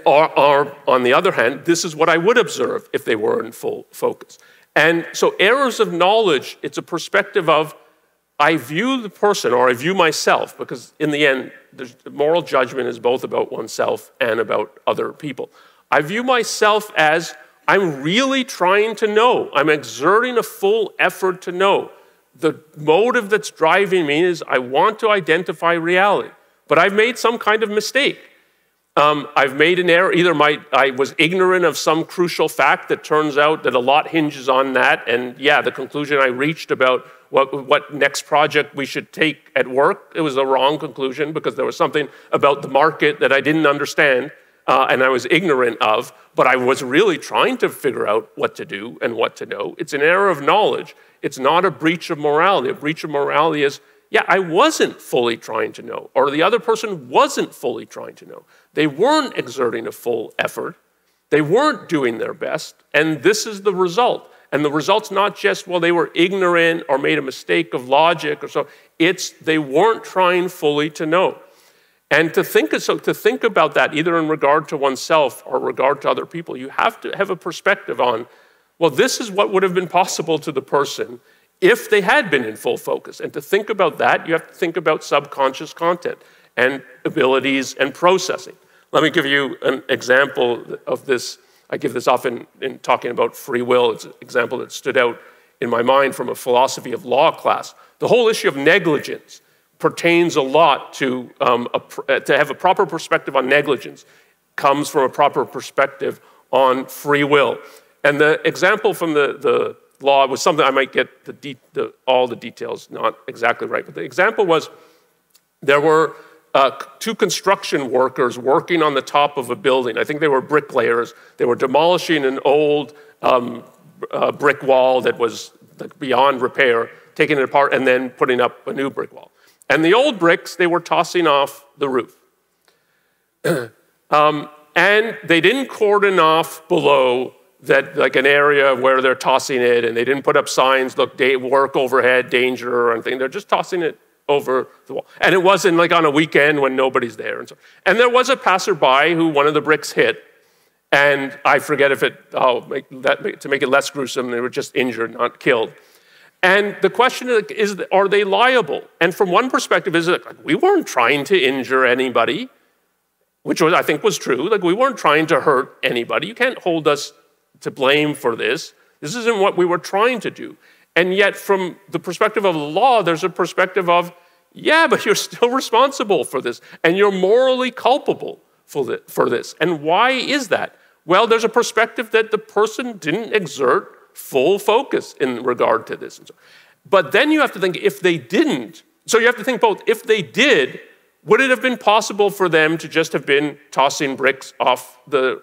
Or on the other hand, this is what I would observe if they were in full focus. And so errors of knowledge, it's a perspective of, I view the person or I view myself, because in the end, moral judgment is both about oneself and about other people. I view myself as, I'm really trying to know. I'm exerting a full effort to know. The motive that's driving me is I want to identify reality, but I've made some kind of mistake. I've made an error. Either I was ignorant of some crucial fact that turns out that a lot hinges on that, and yeah, the conclusion I reached about what next project we should take at work, it was a wrong conclusion because there was something about the market that I didn't understand and I was ignorant of, but I was really trying to figure out what to do and what to know. It's an error of knowledge. It's not a breach of morality. A breach of morality is, yeah, I wasn't fully trying to know, or the other person wasn't fully trying to know. They weren't exerting a full effort. They weren't doing their best, and this is the result. And the result's not just, well, they were ignorant or made a mistake of logic or so. It's they weren't trying fully to know. And to think about that, either in regard to oneself or regard to other people, you have to have a perspective on, well, this is what would have been possible to the person if they had been in full focus. And to think about that, you have to think about subconscious content and abilities and processing. Let me give you an example of this. I give this often in talking about free will. It's an example that stood out in my mind from a philosophy of law class. The whole issue of negligence pertains a lot to have a proper perspective on negligence comes from a proper perspective on free will. And the example from the law was something I might get all the details not exactly right, but the example was there were two construction workers working on the top of a building. I think they were bricklayers. They were demolishing an old brick wall that was beyond repair, taking it apart and then putting up a new brick wall. And the old bricks, they were tossing off the roof. And they didn't cordon off below that, like an area where they're tossing it, and they didn't put up signs, look, work overhead, danger, or anything. They're just tossing it over the wall. And it wasn't like on a weekend when nobody's there. And there was a passerby who one of the bricks hit, and I forget if it, to make it less gruesome, they were just injured, not killed. And the question is, are they liable? And from one perspective, is it like, we weren't trying to injure anybody, which was, I think was true. Like, we weren't trying to hurt anybody. You can't hold us to blame for this. This isn't what we were trying to do. And yet, from the perspective of the law, there's a perspective of, yeah, but you're still responsible for this, and you're morally culpable for this. And why is that? Well, there's a perspective that the person didn't exert full focus in regard to this. But then you have to think, if they didn't, so you have to think both, if they did, would it have been possible for them to just have been tossing bricks off the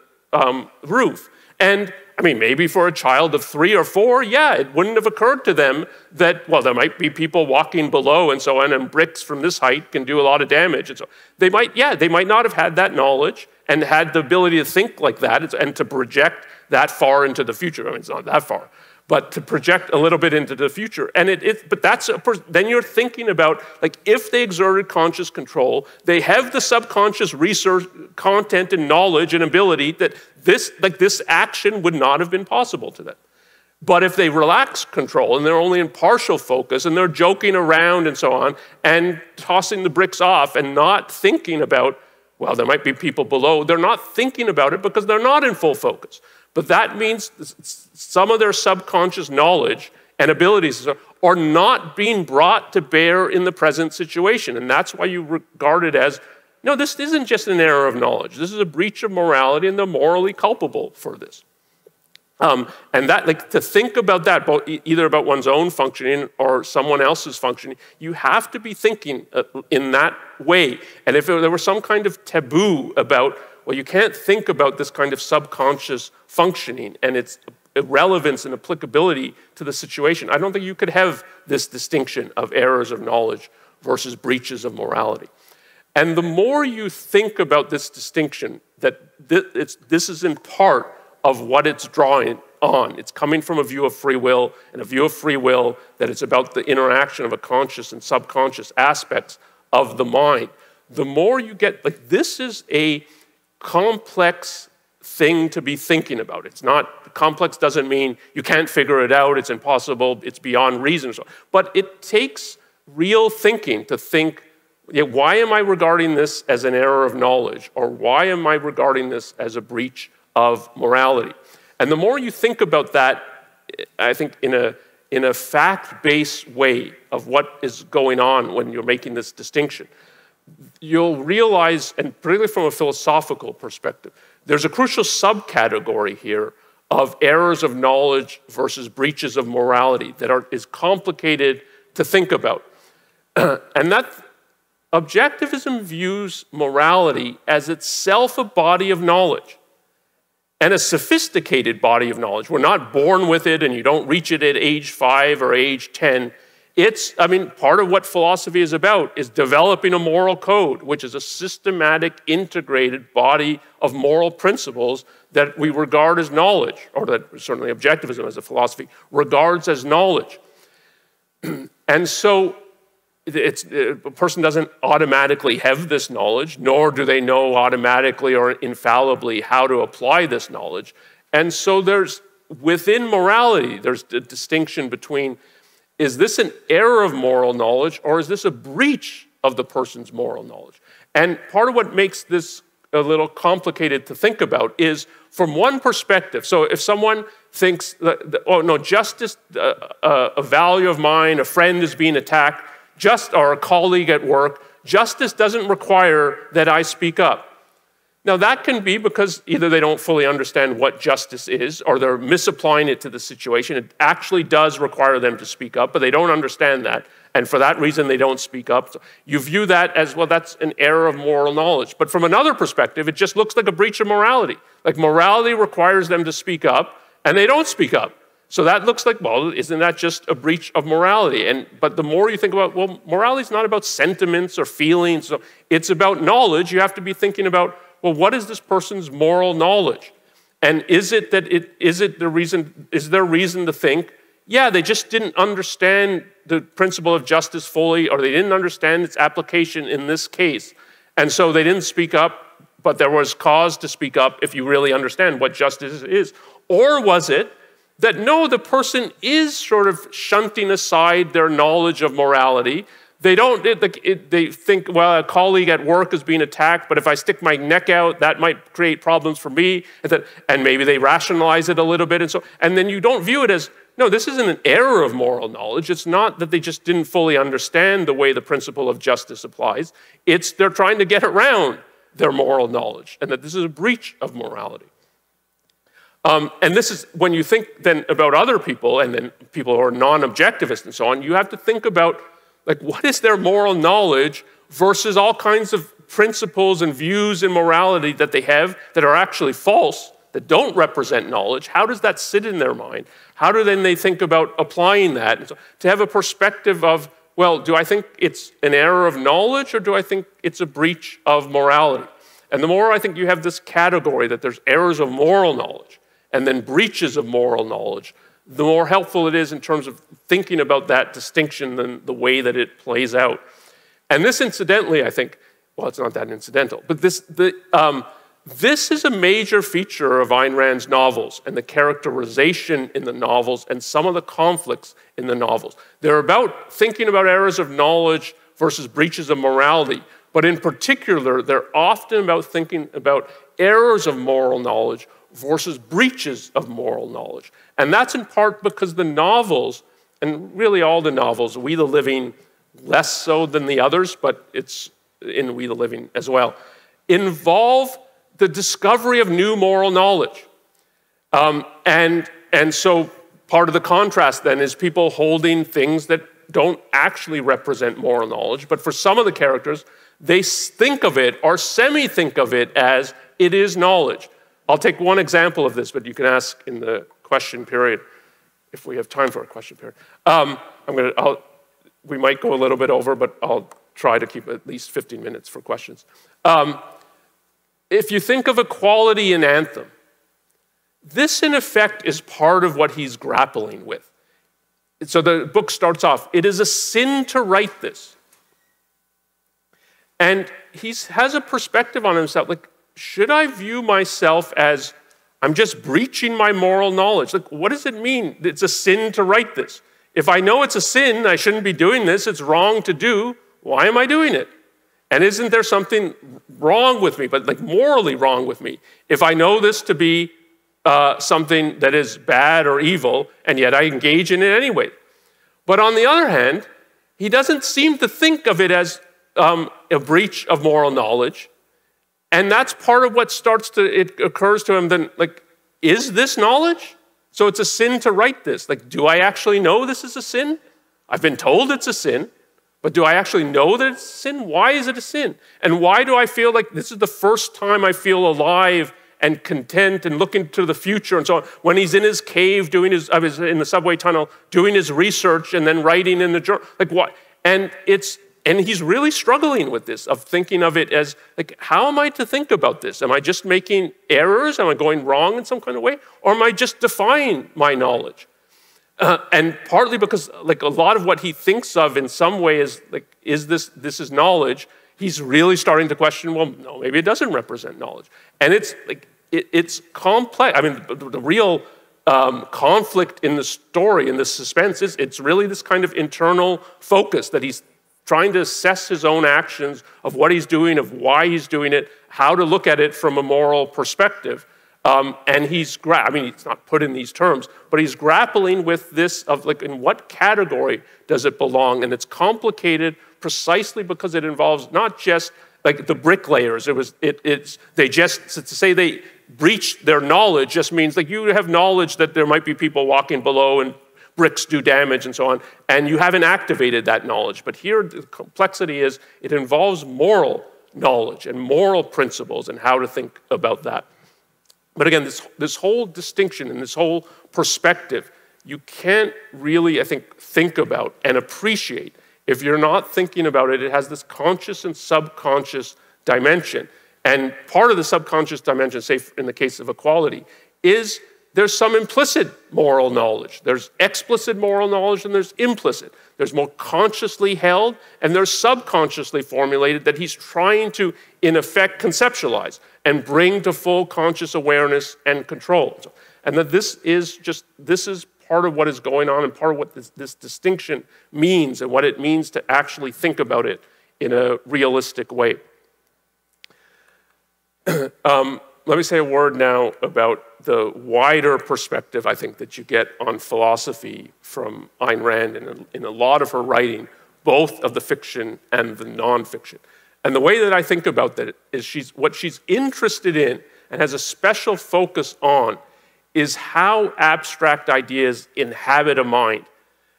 roof? And I mean, maybe for a child of 3 or 4, yeah, it wouldn't have occurred to them that, well, there might be people walking below and so on, and bricks from this height can do a lot of damage. And so they might not have had that knowledge and had the ability to think like that and to project that far into the future. I mean, it's not that far, but to project a little bit into the future. And then you're thinking about, like, if they exerted conscious control, they have the subconscious research content and knowledge and ability that this action would not have been possible to them. But if they relax control and they're only in partial focus and they're joking around and so on and tossing the bricks off and not thinking about, well, there might be people below, they're not thinking about it because they're not in full focus. But that means some of their subconscious knowledge and abilities are not being brought to bear in the present situation. And that's why you regard it as, no, this isn't just an error of knowledge. This is a breach of morality, and they're morally culpable for this. And that, like, to think about that, both either about one's own functioning or someone else's functioning, you have to be thinking in that way. And if there were some kind of taboo about, well, you can't think about this kind of subconscious functioning and its relevance and applicability to the situation, I don't think you could have this distinction of errors of knowledge versus breaches of morality. And the more you think about this distinction, that this is in part of what it's drawing on. It's coming from a view of free will, and a view of free will that it's about the interaction of a conscious and subconscious aspects of the mind. The more you get, like, this is a complex thing to be thinking about. It's not, complex doesn't mean you can't figure it out, it's impossible, it's beyond reason. But it takes real thinking to think, yeah, why am I regarding this as an error of knowledge? Or why am I regarding this as a breach of morality? And the more you think about that, I think in a fact-based way of what is going on when you're making this distinction, you'll realize, and particularly from a philosophical perspective, there's a crucial subcategory here of errors of knowledge versus breaches of morality that is complicated to think about. And that objectivism views morality as itself a body of knowledge, and a sophisticated body of knowledge. We're not born with it and you don't reach it at age 5 or age 10. Part of what philosophy is about is developing a moral code, which is a systematic, integrated body of moral principles that we regard as knowledge, or that certainly objectivism as a philosophy regards as knowledge. And so a person doesn't automatically have this knowledge, nor do they know automatically or infallibly how to apply this knowledge. And so within morality, there's a distinction between, is this an error of moral knowledge, or is this a breach of the person's moral knowledge? And part of what makes this a little complicated to think about is, from one perspective, so if someone thinks, oh no, justice, a value of mine, a friend is being attacked, or a colleague at work, justice doesn't require that I speak up. Now that can be because either they don't fully understand what justice is, or they're misapplying it to the situation. It actually does require them to speak up, but they don't understand that, and for that reason they don't speak up. So you view that as, well, that's an error of moral knowledge. But from another perspective, it just looks like a breach of morality. Like, morality requires them to speak up, and they don't speak up. So that looks like, well, isn't that just a breach of morality? But the more you think about, well, morality is not about sentiments or feelings. So it's about knowledge. You have to be thinking about, well, what is this person's moral knowledge? And is there reason to think, yeah, they just didn't understand the principle of justice fully, or they didn't understand its application in this case. And so they didn't speak up, but there was cause to speak up if you really understand what justice is. Or was it that no, the person is sort of shunting aside their knowledge of morality. They think, well, a colleague at work is being attacked, but if I stick my neck out, that might create problems for me. And maybe they rationalize it a little bit. And then you don't view it as, no, this isn't an error of moral knowledge. It's not that they just didn't fully understand the way the principle of justice applies. It's they're trying to get around their moral knowledge, and that this is a breach of morality. And this is, when you think then about other people, and then people who are non-objectivists and so on, you have to think about, like, what is their moral knowledge versus all kinds of principles and views in morality that they have that are actually false, that don't represent knowledge. How does that sit in their mind? How do then they think about applying that? And so, to have a perspective of, well, do I think it's an error of knowledge, or do I think it's a breach of morality? And the more I think you have this category that there's errors of moral knowledge and then breaches of moral knowledge, the more helpful it is in terms of thinking about that distinction than the way that it plays out. And this, incidentally, I think, well, it's not that incidental, but this is a major feature of Ayn Rand's novels and the characterization in the novels and some of the conflicts in the novels. They're about thinking about errors of knowledge versus breaches of morality, but in particular, they're often about thinking about errors of moral knowledge versus breaches of moral knowledge. And that's in part because the novels, and really all the novels, We the Living less so than the others, but it's in We the Living as well, involve the discovery of new moral knowledge. And so part of the contrast then is people holding things that don't actually represent moral knowledge, but for some of the characters, they think of it or semi-think of it as it is knowledge. I'll take one example of this, but you can ask in the question period if we have time for a question period. We might go a little bit over, but I'll try to keep at least 15 minutes for questions. If you think of equality in Anthem, this in effect is part of what he's grappling with. So the book starts off, it is a sin to write this. And he has a perspective on himself, like, should I view myself as I'm just breaching my moral knowledge? Like, what does it mean? It's a sin to write this. If I know it's a sin, I shouldn't be doing this, it's wrong to do, why am I doing it? And isn't there something wrong with me, but like morally wrong with me, if I know this to be something that is bad or evil, and yet I engage in it anyway? But on the other hand, he doesn't seem to think of it as a breach of moral knowledge. And that's part of what it occurs to him then, like, is this knowledge? So it's a sin to write this. Like, do I actually know this is a sin? I've been told it's a sin, but do I actually know that it's a sin? Why is it a sin? And why do I feel like this is the first time I feel alive and content and looking to the future and so on? When he's in his cave doing in the subway tunnel, doing his research and then writing in the journal, like what? And he's really struggling with this, of thinking of it as, like, how am I to think about this? Am I just making errors? Am I going wrong in some kind of way? Or am I just defying my knowledge? And partly because, like, a lot of what he thinks of in some way is, like, this is knowledge, he's really starting to question, well, no, maybe it doesn't represent knowledge. And it's, like, it's complex. I mean, the real conflict in the story, in the suspense, it's really this kind of internal focus that he's trying to assess his own actions, of what he's doing, of why he's doing it, how to look at it from a moral perspective. And it's not put in these terms, but he's grappling with this of, like, in what category does it belong? And it's complicated precisely because it involves not just, like, the bricklayers. To say they breached their knowledge just means, like, you have knowledge that there might be people walking below and bricks do damage and so on, and you haven't activated that knowledge. But here the complexity is it involves moral knowledge and moral principles and how to think about that. But again, this whole distinction and this whole perspective you can't really, I think about and appreciate. If you're not thinking about it, it has this conscious and subconscious dimension. And part of the subconscious dimension, say in the case of equality, is there's some implicit moral knowledge. There's explicit moral knowledge and there's implicit. There's more consciously held and there's subconsciously formulated that he's trying to, in effect, conceptualize and bring to full conscious awareness and control. And that this is part of what is going on and part of what this distinction means and what it means to actually think about it in a realistic way. Let me say a word now about the wider perspective, I think, that you get on philosophy from Ayn Rand in a lot of her writing, both of the fiction and the nonfiction. And the way that I think about that is what she's interested in and has a special focus on is how abstract ideas inhabit a mind,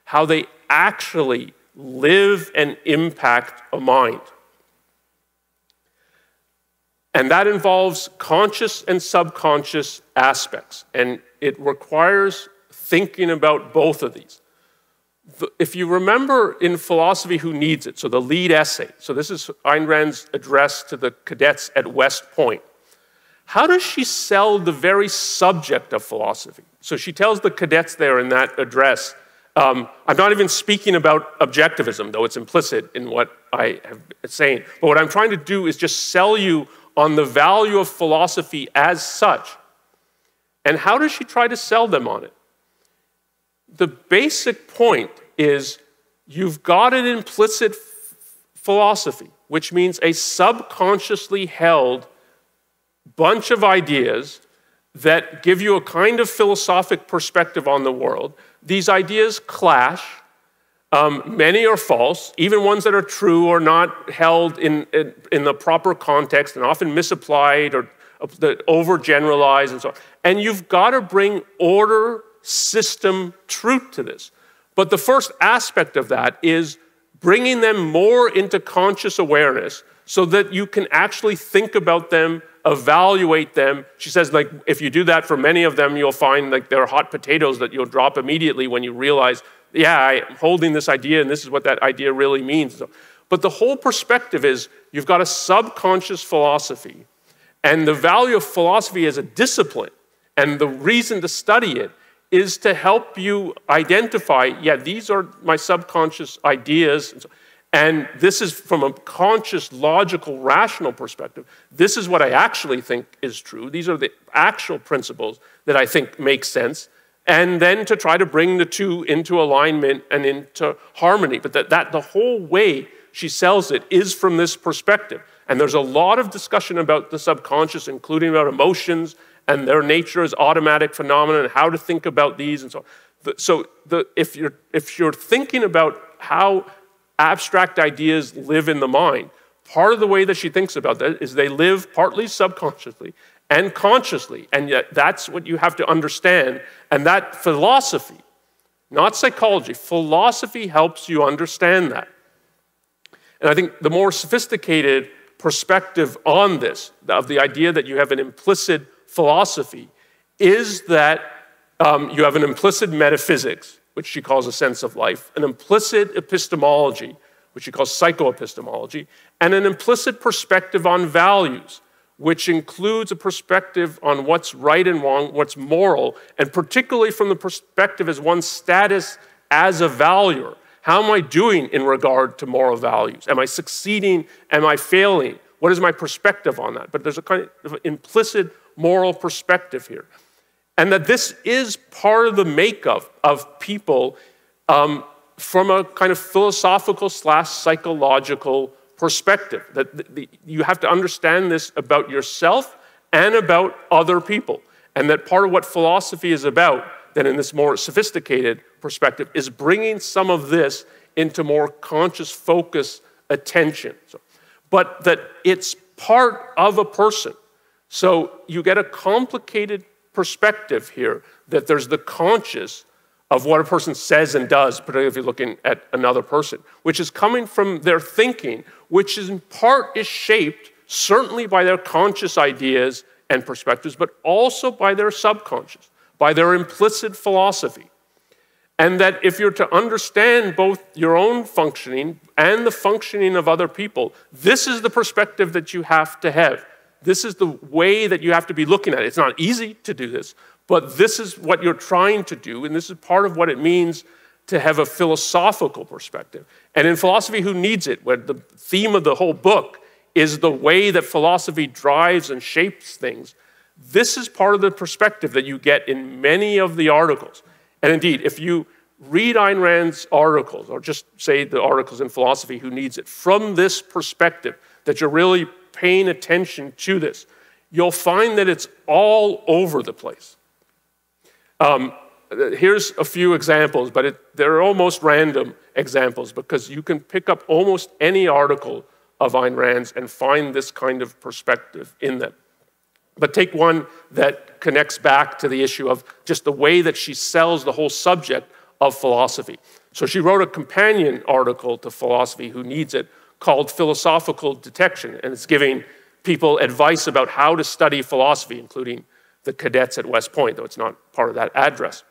how they actually live and impact a mind. And that involves conscious and subconscious aspects. And it requires thinking about both of these. If you remember in Philosophy Who Needs It, so the lead essay, so this is Ayn Rand's address to the cadets at West Point. How does she sell the very subject of philosophy? So she tells the cadets there in that address, I'm not even speaking about objectivism, though it's implicit in what I have been saying. But what I'm trying to do is just sell you on the value of philosophy as such. And how does she try to sell them on it? The basic point is you've got an implicit philosophy, which means a subconsciously held bunch of ideas that give you a kind of philosophic perspective on the world. These ideas clash. Many are false, even ones that are true are not held in the proper context and often misapplied or overgeneralized and so on. And you've got to bring order, system, truth to this. But the first aspect of that is bringing them more into conscious awareness so that you can actually think about them, evaluate them. She says, like, if you do that for many of them, you'll find like they're hot potatoes that you'll drop immediately when you realize, yeah, I'm holding this idea and this is what that idea really means. But the whole perspective is you've got a subconscious philosophy, and the value of philosophy as a discipline and the reason to study it is to help you identify, yeah, these are my subconscious ideas, and this is from a conscious, logical, rational perspective. This is what I actually think is true. These are the actual principles that I think make sense. And then to try to bring the two into alignment and into harmony. But that the whole way she sells it is from this perspective. And there's a lot of discussion about the subconscious, including about emotions and their nature as automatic phenomena and how to think about these and so on. So if you're thinking about how abstract ideas live in the mind, part of the way that she thinks about that is they live partly subconsciously and consciously, and yet that's what you have to understand. And that philosophy, not psychology, philosophy helps you understand that. And I think the more sophisticated perspective on this, of the idea that you have an implicit philosophy, is that you have an implicit metaphysics, which she calls a sense of life, an implicit epistemology, which she calls psychoepistemology, and an implicit perspective on values, which includes a perspective on what's right and wrong, what's moral, and particularly from the perspective as one's status as a valuer. How am I doing in regard to moral values? Am I succeeding? Am I failing? What is my perspective on that? But there's a kind of implicit moral perspective here. And that this is part of the makeup of people from a kind of philosophical / psychological perspective, that you have to understand this about yourself and about other people. And that part of what philosophy is about, then in this more sophisticated perspective, is bringing some of this into more conscious focus, attention. But that it's part of a person. So you get a complicated perspective here, that there's the conscious of what a person says and does, particularly if you're looking at another person, which is coming from their thinking, which is in part is shaped certainly by their conscious ideas and perspectives, but also by their subconscious, by their implicit philosophy. And that if you're to understand both your own functioning and the functioning of other people, this is the perspective that you have to have. This is the way that you have to be looking at it. It's not easy to do this, but this is what you're trying to do, and this is part of what it means to have a philosophical perspective. And in Philosophy Who Needs It, where the theme of the whole book is the way that philosophy drives and shapes things, this is part of the perspective that you get in many of the articles. And indeed, if you read Ayn Rand's articles, or just say the articles in Philosophy Who Needs It, from this perspective, that you're really paying attention to this, you'll find that it's all over the place. Here's a few examples, but they're almost random examples, because you can pick up almost any article of Ayn Rand's and find this kind of perspective in them. But take one that connects back to the issue of just the way that she sells the whole subject of philosophy. So she wrote a companion article to Philosophy Who Needs It called Philosophical Detection, and it's giving people advice about how to study philosophy, including the cadets at West Point, though it's not part of that address.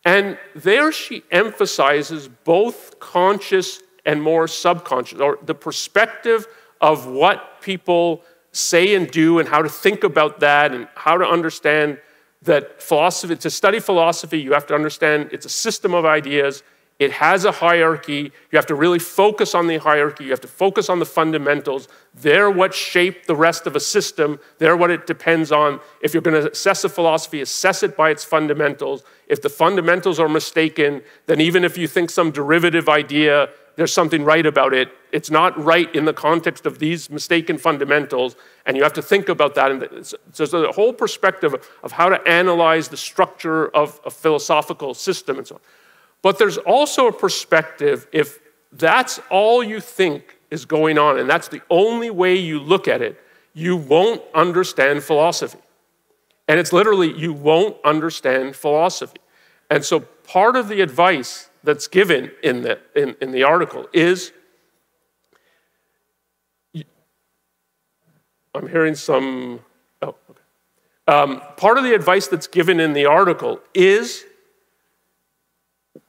And there she emphasizes both conscious and more subconscious, or the perspective of what people say and do, and how to think about that, and how to understand that philosophy, to study philosophy, you have to understand it's a system of ideas. It has a hierarchy. You have to really focus on the hierarchy. You have to focus on the fundamentals. They're what shape the rest of a system. They're what it depends on. If you're going to assess a philosophy, assess it by its fundamentals. If the fundamentals are mistaken, then even if you think some derivative idea, there's something right about it, it's not right in the context of these mistaken fundamentals, and you have to think about that. And so there's a whole perspective of how to analyze the structure of a philosophical system and so on. But there's also a perspective, if that's all you think is going on, and that's the only way you look at it, you won't understand philosophy. And it's literally, you won't understand philosophy. And so part of the advice that's given in the article is, I'm hearing some, oh, okay. Part of the advice that's given in the article is,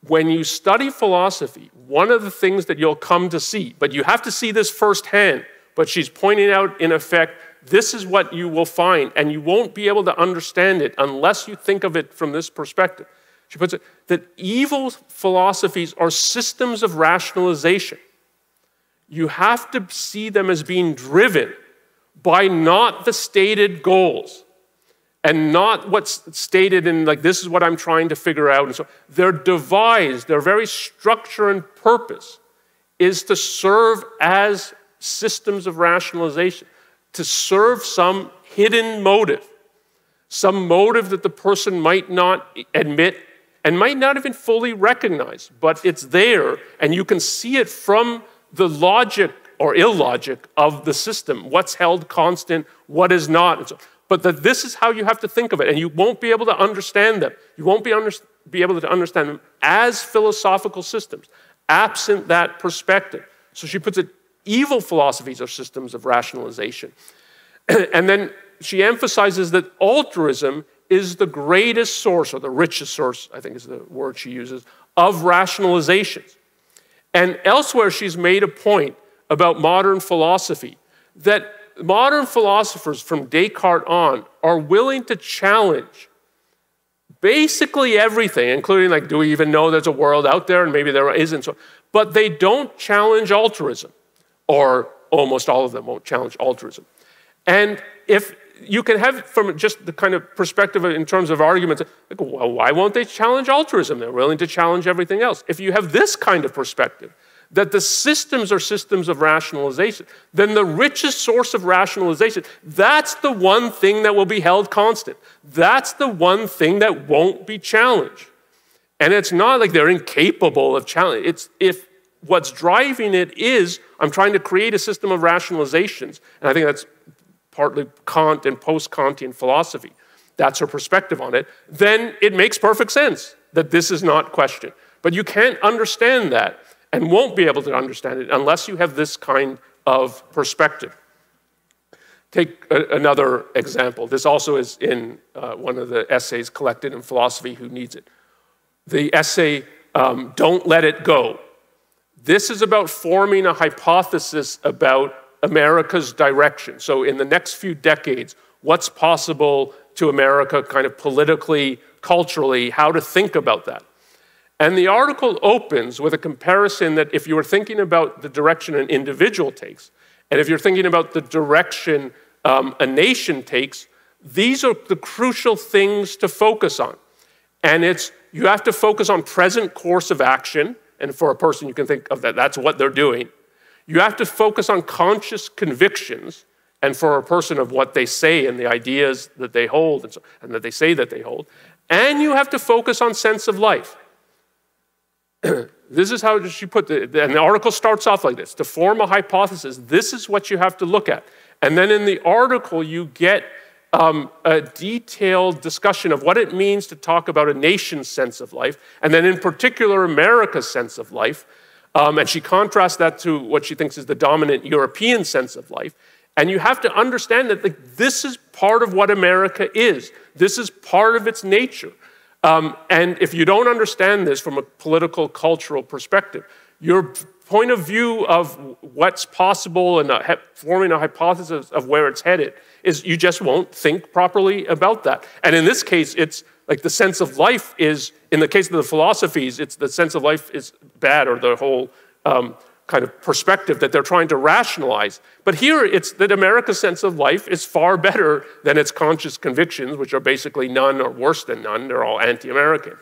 when you study philosophy, one of the things that you'll come to see, but you have to see this firsthand, but she's pointing out, in effect, this is what you will find, and you won't be able to understand it unless you think of it from this perspective. She puts it that evil philosophies are systems of rationalization. You have to see them as being driven by not the stated goals, and not what's stated in, like, this is what I'm trying to figure out. And so they're devised, their very structure and purpose is to serve as systems of rationalization, to serve some hidden motive, some motive that the person might not admit and might not even fully recognize, but it's there, and you can see it from the logic or illogic of the system, what's held constant, what is not, and so. But that this is how you have to think of it, and you won't be able to understand them. You won't be able to understand them as philosophical systems, absent that perspective. So she puts it, evil philosophies are systems of rationalization. And then she emphasizes that altruism is the greatest source, or the richest source, I think is the word she uses, of rationalizations. And elsewhere she's made a point about modern philosophy, that modern philosophers from Descartes on are willing to challenge basically everything, including, like, do we even know there's a world out there, and maybe there isn't. So, but they don't challenge altruism, or almost all of them won't challenge altruism. And if you can have, from just the kind of perspective in terms of arguments, like, well, why won't they challenge altruism? They're willing to challenge everything else. If you have this kind of perspective, that the systems are systems of rationalization, then the richest source of rationalization, that's the one thing that will be held constant. That's the one thing that won't be challenged. And it's not like they're incapable of challenge. It's if what's driving it is, I'm trying to create a system of rationalizations, and I think that's partly Kant and post-Kantian philosophy. That's her perspective on it. Then it makes perfect sense that this is not questioned. But you can't understand that, and won't be able to understand it unless you have this kind of perspective. Take another example. This also is in one of the essays collected in Philosophy Who Needs It. The essay Don't let it go. This is about forming a hypothesis about America's direction. So in the next few decades, what's possible to America kind of politically, culturally, how to think about that. And the article opens with a comparison that if you were thinking about the direction an individual takes, and if you're thinking about the direction a nation takes, these are the crucial things to focus on. And you have to focus on present course of action, and for a person you can think of that's what they're doing. You have to focus on conscious convictions, and for a person of what they say and the ideas that they hold and that they say that they hold. And you have to focus on sense of life. This is how she put it, and the article starts off like this. To form a hypothesis, this is what you have to look at. And then in the article, you get a detailed discussion of what it means to talk about a nation's sense of life, and then in particular, America's sense of life. And she contrasts that to what she thinks is the dominant European sense of life. And you have to understand that this is part of what America is. This is part of its nature. And if you don't understand this from a political, cultural perspective, your point of view of what's possible and forming a hypothesis of where it's headed is you just won't think properly about that. And in this case, it's like the sense of life is, in the case of the philosophies, it's the sense of life is bad, or the whole kind of perspective that they're trying to rationalize. But here, it's that America's sense of life is far better than its conscious convictions, which are basically none or worse than none. They're all anti-American.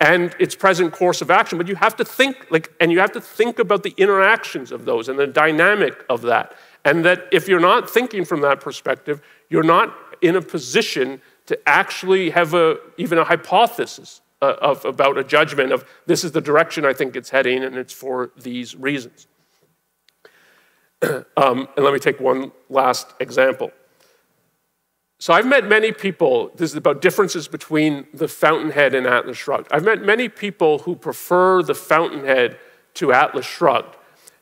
And its present course of action. But you have to think, and you have to think about the interactions of those and the dynamic of that. And that if you're not thinking from that perspective, you're not in a position to actually have even a hypothesis about a judgment of this is the direction I think it's heading, and it's for these reasons. And let me take one last example. So I've met many people, this is about differences between the Fountainhead and Atlas Shrugged. I've met many people who prefer the Fountainhead to Atlas Shrugged.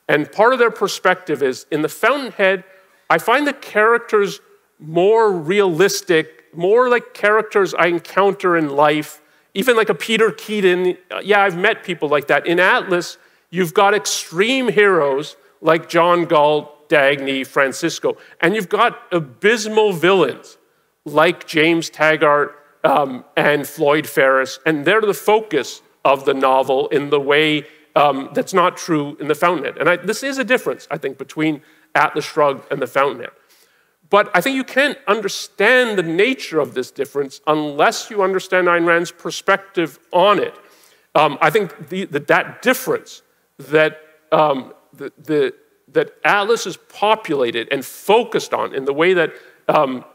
And part of their perspective is, in the Fountainhead, I find the characters more realistic, more like characters I encounter in life, even like a Peter Keaton. Yeah, I've met people like that. In Atlas, you've got extreme heroes like John Galt, Dagny, Francisco, and you've got abysmal villains like James Taggart and Floyd Ferris, and they're the focus of the novel in the way that's not true in the Fountainhead. And this is a difference, I think, between Atlas Shrugged and the Fountainhead. But I think you can't understand the nature of this difference unless you understand Ayn Rand's perspective on it. I think that difference, that Atlas is populated and focused on in the way that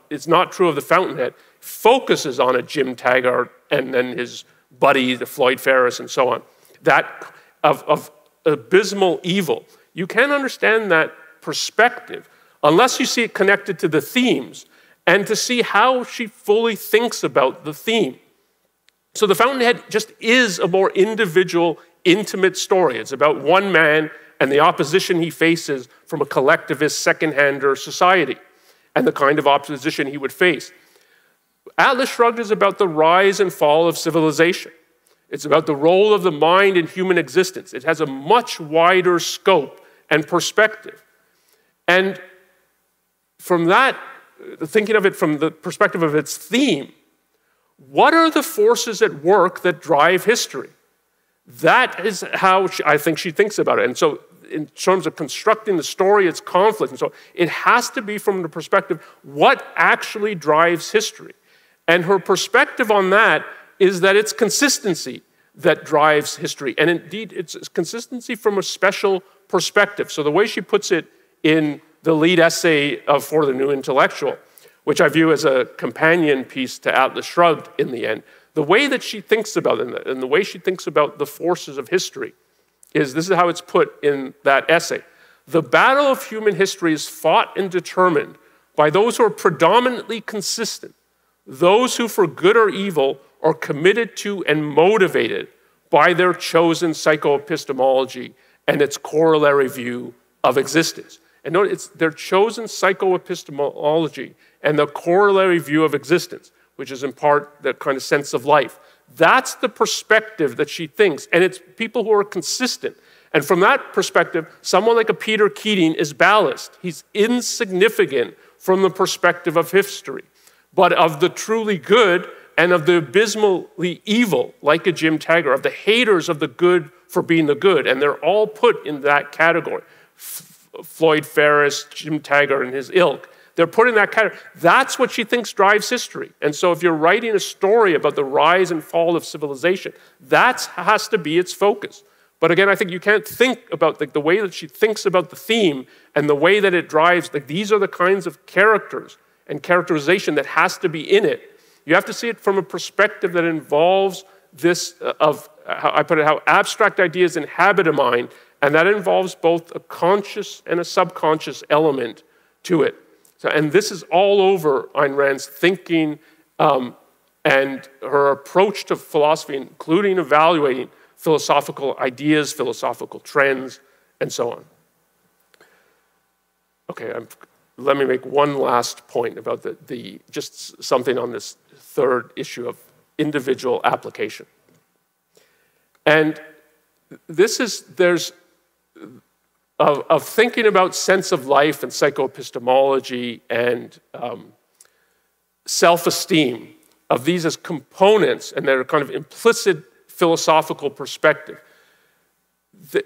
it's not true of the Fountainhead, focuses on a Jim Taggart and then his buddy, the Floyd Ferris, and so on, that of abysmal evil. You can't understand that perspective unless you see it connected to the themes and to see how she fully thinks about the theme. So the Fountainhead just is a more individual, intimate story. It's about one man and the opposition he faces from a collectivist, second-hander society and the kind of opposition he would face. Atlas Shrugged is about the rise and fall of civilization. It's about the role of the mind in human existence. It has a much wider scope and perspective. And from that, thinking of it from the perspective of its theme, what are the forces at work that drive history? That is how I think she thinks about it. And so in terms of constructing the story, its conflict, and so it has to be from the perspective, what actually drives history? And her perspective on that is that it's consistency that drives history. And indeed, it's consistency from a special perspective. So the way she puts it in the lead essay For the New Intellectual, which I view as a companion piece to Atlas Shrugged in the end, the way that she thinks about it and the way she thinks about the forces of history is, this is how it's put in that essay. The battle of human history is fought and determined by those who are predominantly consistent, those who for good or evil are committed to and motivated by their chosen psychoepistemology and its corollary view of existence. And note, it's their chosen psychoepistemology and the corollary view of existence, which is in part the kind of sense of life. That's the perspective that she thinks, and it's people who are consistent. And from that perspective, someone like a Peter Keating is ballast. He's insignificant from the perspective of history, but of the truly good and of the abysmally evil, like a Jim Taggart, of the haters of the good for being the good. And they're all put in that category. Floyd Ferris, Jim Taggart, and his ilk. They're put in that category. That's what she thinks drives history. And so if you're writing a story about the rise and fall of civilization, that has to be its focus. But again, I think you can't think about the way that she thinks about the theme and the way that it drives. These are the kinds of characters and characterization that has to be in it. You have to see it from a perspective that involves this of, how I put it, how abstract ideas inhabit a mind, and that involves both a conscious and a subconscious element to it. So, and this is all over Ayn Rand's thinking and her approach to philosophy, including evaluating philosophical ideas, philosophical trends, and so on. Okay, let me make one last point about just something on this third issue of individual application. And there's of thinking about sense of life and psychoepistemology and self-esteem, of these as components and their kind of implicit philosophical perspective.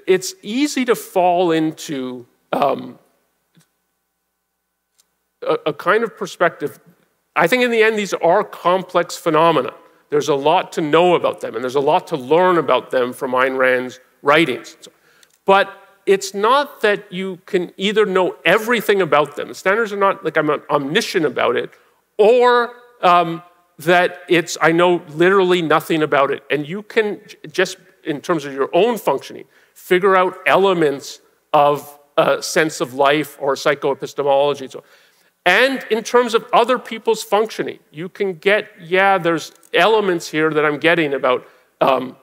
It's easy to fall into a kind of perspective. I think in the end, these are complex phenomena. There's a lot to know about them, and there's a lot to learn about them from Ayn Rand's writings. But it's not that you can either know everything about them. The standards are not like I'm omniscient about it, or that I know literally nothing about it. And you can just, in terms of your own functioning, figure out elements of a sense of life or psychoepistemology. And in terms of other people's functioning, you can get, there's elements here that I'm getting about a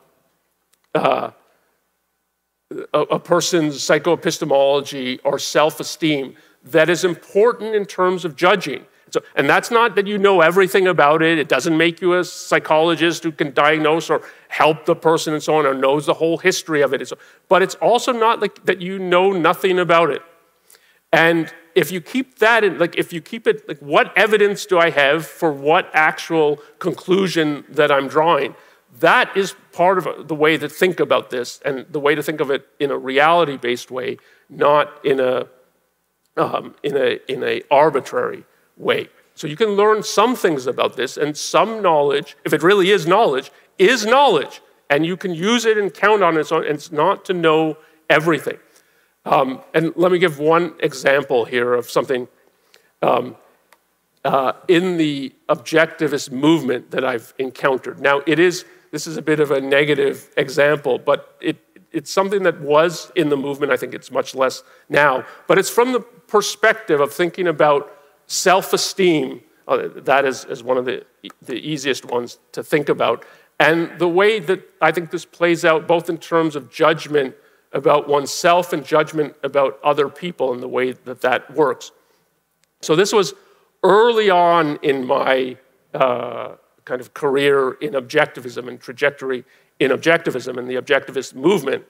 person's psychoepistemology or self-esteem that is important in terms of judging. And that's not that you know everything about it. It doesn't make you a psychologist who can diagnose or help the person and so on, or knows the whole history of it. But it's also not like that you know nothing about it. And if you keep that in, if you keep it, what evidence do I have for what actual conclusion that I'm drawing? That is part of the way to think about this, and the way to think of it in a reality-based way, not in a arbitrary way. So you can learn some things about this, and some knowledge, if it really is knowledge, and you can use it and count on it. And it's not to know everything. And let me give one example here of something in the objectivist movement that I've encountered. Now, this is a bit of a negative example, but it's something that was in the movement. I think it's much less now. But it's from the perspective of thinking about self-esteem. That is one of the easiest ones to think about. And the way that I think this plays out, both in terms of judgment about oneself and judgment about other people, and the way that that works. So this was early on in my kind of career in objectivism and trajectory in objectivism and the objectivist movement.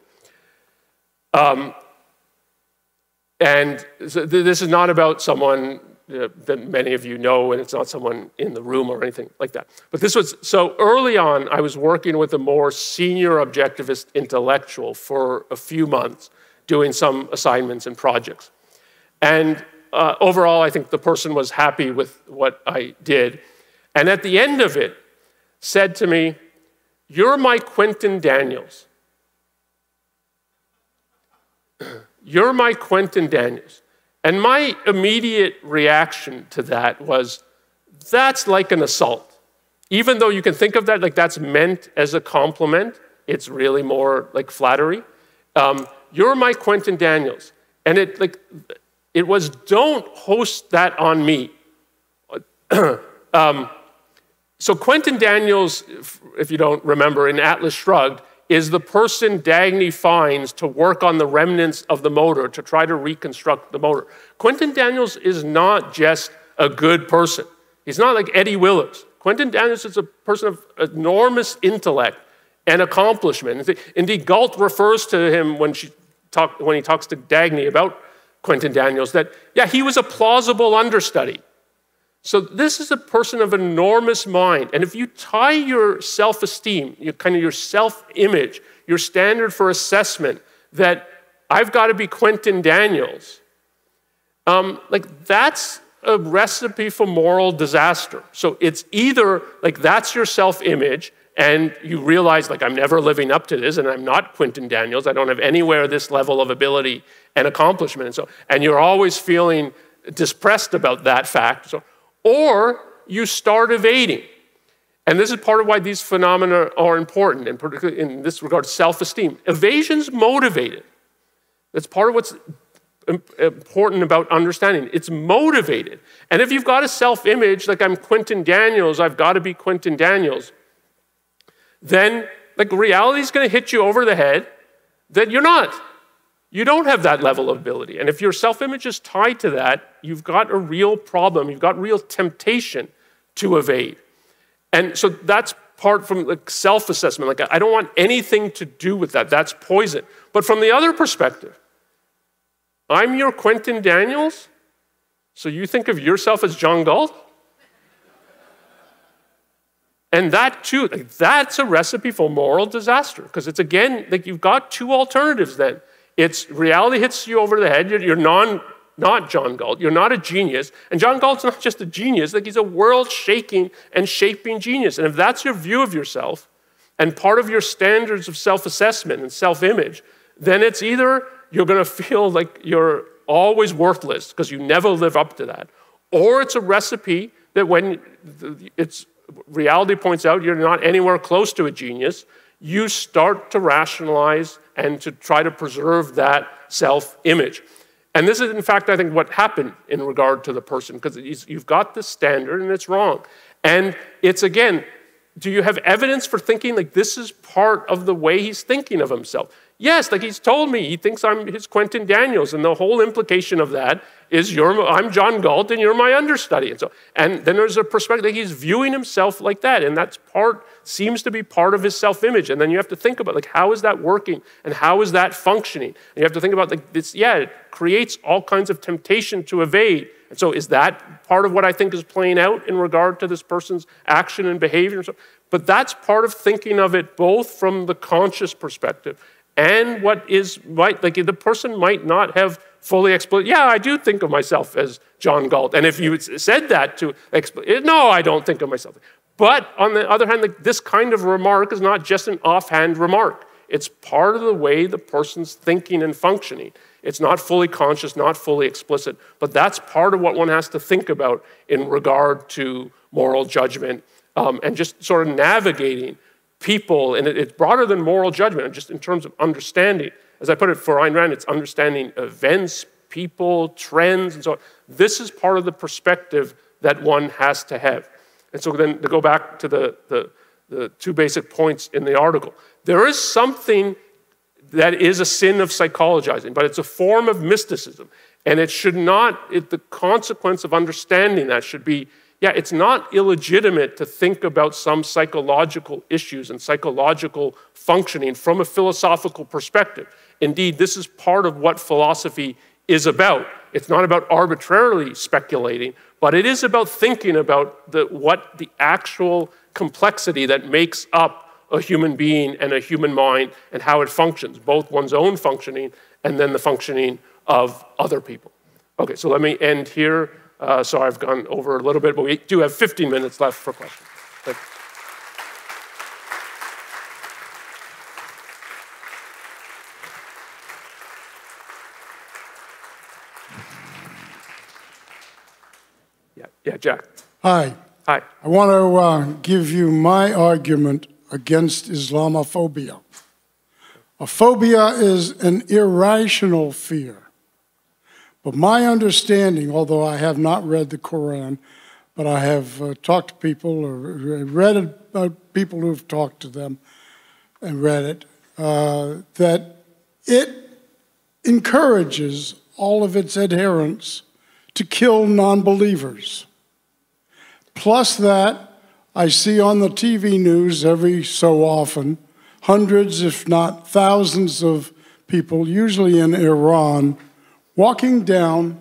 And so this is not about someone that many of you know, and it's not someone in the room or anything like that. But this was, so early on, I was working with a more senior objectivist intellectual for a few months, doing some assignments and projects. And overall, I think the person was happy with what I did. And at the end of it, said to me, "You're my Quentin Daniels." You're my Quentin Daniels. And my immediate reaction to that was, that's like an assault. Even though you can think of that like that's meant as a compliment, it's really more like flattery. You're my Quentin Daniels. And it was, don't host that on me. So Quentin Daniels, if you don't remember, in Atlas Shrugged, is the person Dagny finds to work on the remnants of the motor, to try to reconstruct the motor. Quentin Daniels is not just a good person. He's not like Eddie Willis. Quentin Daniels is a person of enormous intellect and accomplishment. Indeed, Galt refers to him when he talks to Dagny about Quentin Daniels that, yeah, he was a plausible understudy. So this is a person of enormous mind. And if you tie your self-esteem, your self-image, your standard for assessment, that I've got to be Quentin Daniels, that's a recipe for moral disaster. So it's either that's your self-image, and you realize I'm never living up to this, and I'm not Quentin Daniels. I don't have anywhere this level of ability and accomplishment, and you're always feeling depressed about that fact. Or you start evading. And this is part of why these phenomena are important, and particularly in this regard, self-esteem. Evasion's motivated. That's part of what's important about understanding. It's motivated. And if you've got a self-image, I'm Quentin Daniels, I've got to be Quentin Daniels, then reality's going to hit you over the head that you're not. You don't have that level of ability. And if your self-image is tied to that, you've got a real problem. You've got real temptation to evade. And so that's part from self-assessment. I don't want anything to do with that. That's poison. But from the other perspective, I'm your Quentin Daniels, so you think of yourself as John Galt? And that too, that's a recipe for moral disaster. Because it's again, you've got two alternatives then. It's reality hits you over the head, you're not John Galt, you're not a genius. And John Galt's not just a genius, he's a world-shaking and shaping genius. And if that's your view of yourself, and part of your standards of self-assessment and self-image, then it's either you're going to feel like you're always worthless because you never live up to that, or it's a recipe that when reality points out you're not anywhere close to a genius, you start to rationalize and to try to preserve that self-image. And this is, in fact, I think what happened in regard to the person, because you've got this standard and it's wrong. And it's, again, do you have evidence for thinking this is part of the way he's thinking of himself? Yes, he's told me he thinks I'm his Quentin Daniels, and the whole implication of that is I'm John Galt and you're my understudy. And then there's a perspective that he's viewing himself like that, and that's seems to be part of his self-image. And then you have to think about how is that working and how is that functioning? And you have to think about this, it creates all kinds of temptation to evade. And so is that part of what I think is playing out in regard to this person's action and behavior? But that's part of thinking of it both from the conscious perspective and what is the person might not have fully explicit. Yeah, I do think of myself as John Galt. And if you said that to no, I don't think of myself. But on the other hand, this kind of remark is not just an offhand remark. It's part of the way the person's thinking and functioning. It's not fully conscious, not fully explicit, but that's part of what one has to think about in regard to moral judgment and just sort of navigating people. And it's broader than moral judgment, just in terms of understanding. As I put it for Ayn Rand, it's understanding events, people, trends, and so on. This is part of the perspective that one has to have. And so then to go back to the two basic points in the article, there is something that is a sin of psychologizing, but it's a form of mysticism. And it should not, the consequence of understanding that should be, it's not illegitimate to think about some psychological issues and psychological functioning from a philosophical perspective. Indeed, this is part of what philosophy is about. It's not about arbitrarily speculating, but it is about thinking about what the actual complexity that makes up a human being and a human mind and how it functions, both one's own functioning and then the functioning of other people. Okay, so let me end here. Sorry, I've gone over a little bit, but we do have 15 minutes left for questions. Thank you. Yeah, Jack. Hi. Hi. I want to give you my argument against Islamophobia. A phobia is an irrational fear. But my understanding, although I have not read the Quran, but I have talked to people or read about people who have talked to them and read it, that it encourages all of its adherents to kill non-believers. Plus that, I see on the TV news every so often hundreds, if not thousands of people, usually in Iran, walking down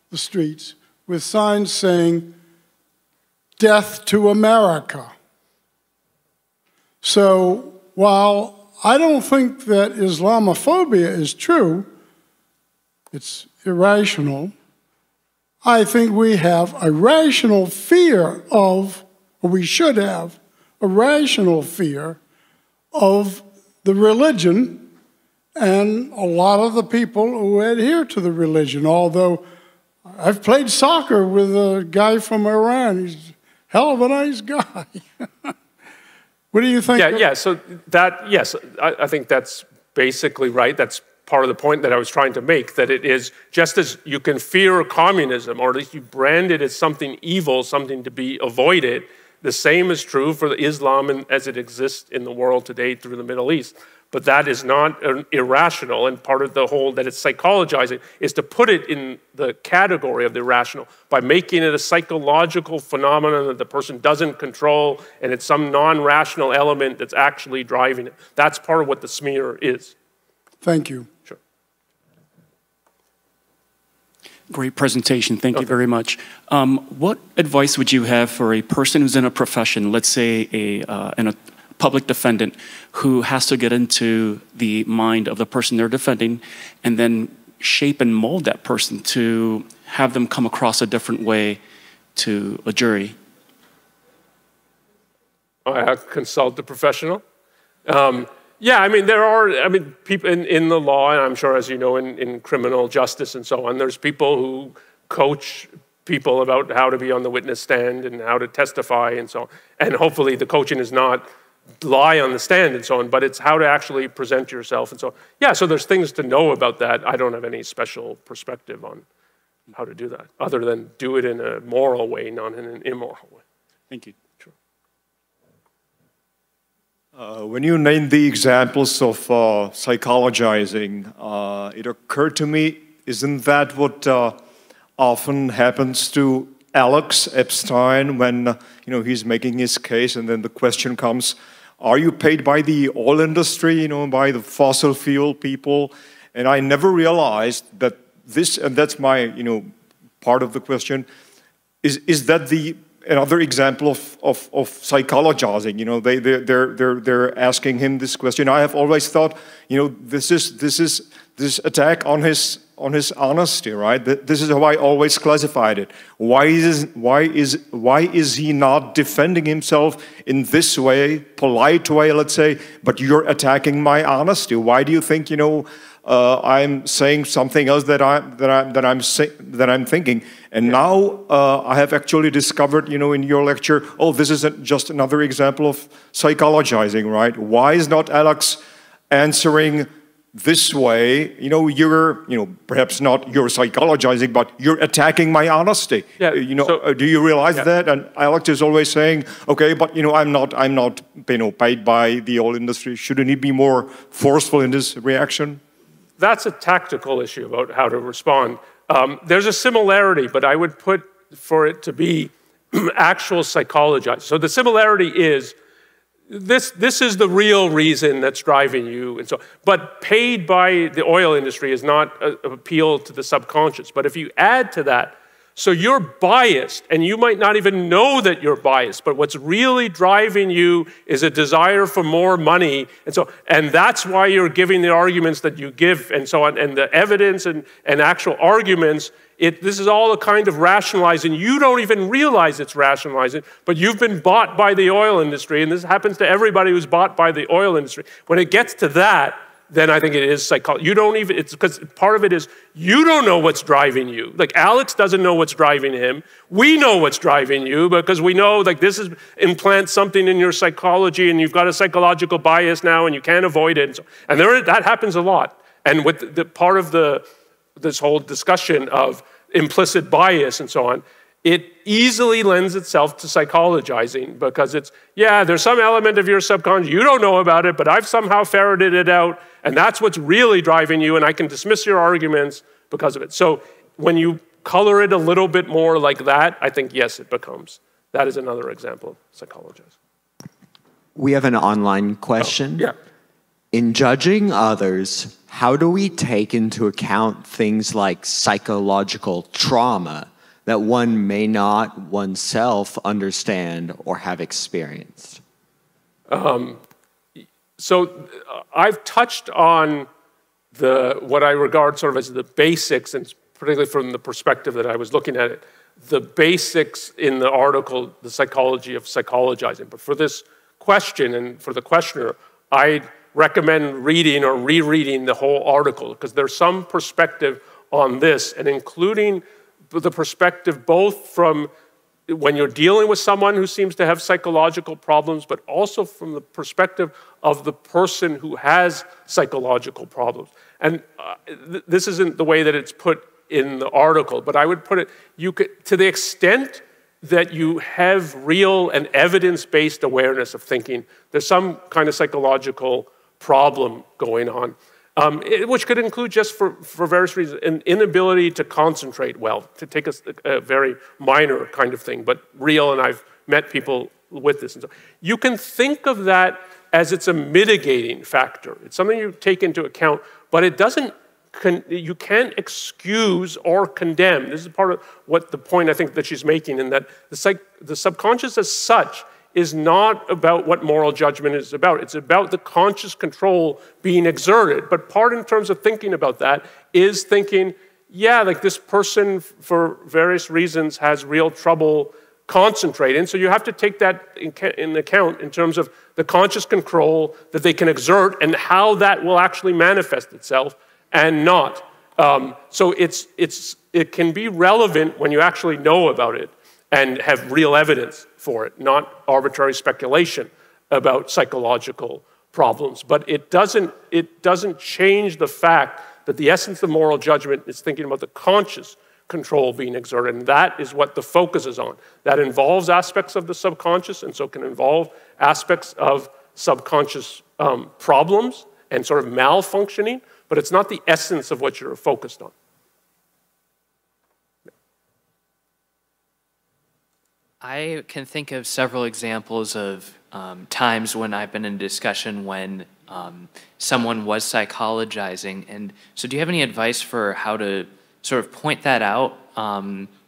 the streets with signs saying, "Death to America." So while I don't think that Islamophobia is true, it's irrational, I think we have a rational fear of, or we should have a rational fear of the religion and a lot of the people who adhere to the religion. Although I've played soccer with a guy from Iran. He's a hell of a nice guy. What do you think? So that, yes, I think that's basically right. That's part of the point that I was trying to make, that it is just as you can fear communism, or at least you brand it as something evil, something to be avoided, the same is true for Islam as it exists in the world today through the Middle East. But that is not irrational, and part of the whole that it's psychologizing is to put it in the category of the irrational by making it a psychological phenomenon that the person doesn't control, and it's some non-rational element that's actually driving it. That's part of what the smear is. Thank you. Sure. Great presentation. Thank you very much. What advice would you have for a person who's in a profession, let's say a public defendant, who has to get into the mind of the person they're defending and then shape and mold that person to have them come across a different way to a jury? I consult the professional. Yeah, I mean, there are, people in the law, and I'm sure, as you know, in criminal justice and so on, there's people who coach people about how to be on the witness stand and how to testify and so on. And hopefully the coaching is not lie on the stand and so on, but it's how to actually present yourself and so on. Yeah, so there's things to know about that. I don't have any special perspective on how to do that, other than do it in a moral way, not in an immoral way. Thank you. Sure. When you named the examples of psychologizing, it occurred to me, isn't that what often happens to Alex Epstein when he's making his case, and then the question comes, are you paid by the oil industry, by the fossil fuel people? And I never realized that this, and that's my part of the question, is that another example of psychologizing? They're asking him this question. I have always thought, this is this attack on his honesty, right? This is how I always classified it. Why is he not defending himself in this way, polite way, let's say? But you're attacking my honesty. Why do you think I'm saying something else that I'm thinking? And now I have actually discovered, in your lecture, this isn't just another example of psychologizing, right? Why is not Alex answering this way? You're, perhaps not you're psychologizing, but you're attacking my honesty. Yeah, do you realize that? And Alex is always saying, okay, but I'm not paid by the oil industry. Shouldn't he be more forceful in his reaction? That's a tactical issue about how to respond. There's a similarity, but I would put for it to be actual psychologizing. So the similarity is, this is the real reason that's driving you, and so. But paid by the oil industry is not an appeal to the subconscious. But if you add to that, so you're biased, and you might not even know that you're biased, but what's really driving you is a desire for more money, and that's why you're giving the arguments that you give, and so on, and the evidence and actual arguments. This is all a kind of rationalizing. You don't even realize it's rationalizing, but you've been bought by the oil industry, and this happens to everybody who's bought by the oil industry. When it gets to that, then I think it is psychology. You don't even, it's because part of it is you don't know what's driving you. Like Alex doesn't know what's driving him. We know what's driving you because we know this is implants something in your psychology, and you've got a psychological bias now, and you can't avoid it. And that happens a lot. And with the part of this whole discussion of implicit bias and so on, it easily lends itself to psychologizing because there's some element of your subconscious, you don't know about it, but I've somehow ferreted it out, and that's what's really driving you, and I can dismiss your arguments because of it. So when you color it a little bit more like that, I think, yes, it becomes That is another example of psychologizing. We have an online question. Oh, yeah. In judging others, how do we take into account things like psychological trauma that one may not oneself understand or have experienced? So I've touched on what I regard sort of as the basics, and particularly from the perspective that I was looking at it, the basics in the article, The Psychology of Psychologizing. But for this question and for the questioner, I recommend reading or rereading the whole article, because there's some perspective on this, and including the perspective both from when you're dealing with someone who seems to have psychological problems, but also from the perspective of the person who has psychological problems. And this isn't the way that it's put in the article, but I would put it, to the extent that you have real and evidence-based awareness of thinking, there's some kind of psychological problem going on, which could include, just for various reasons, an inability to concentrate well, to take a very minor kind of thing, but real, and I've met people with this. And so you can think of that as it's a mitigating factor. It's something you take into account, but it doesn't, you can't excuse or condemn. This is part of what the point I think that she's making, in that the subconscious as such is not about what moral judgment is about. It's about the conscious control being exerted. But part in terms of thinking about that is thinking, yeah, like this person for various reasons has real trouble concentrating. So you have to take that in account in terms of the conscious control that they can exert and how that will actually manifest itself and not. So it can be relevant when you actually know about it and have real evidence for it, not arbitrary speculation about psychological problems. But it doesn't change the fact that the essence of moral judgment is thinking about the conscious control being exerted, and that is what the focus is on. That involves aspects of the subconscious, and so can involve aspects of subconscious problems and sort of malfunctioning, but it's not the essence of what you're focused on. I can think of several examples of times when I've been in a discussion when someone was psychologizing. And so do you have any advice for how to sort of point that out?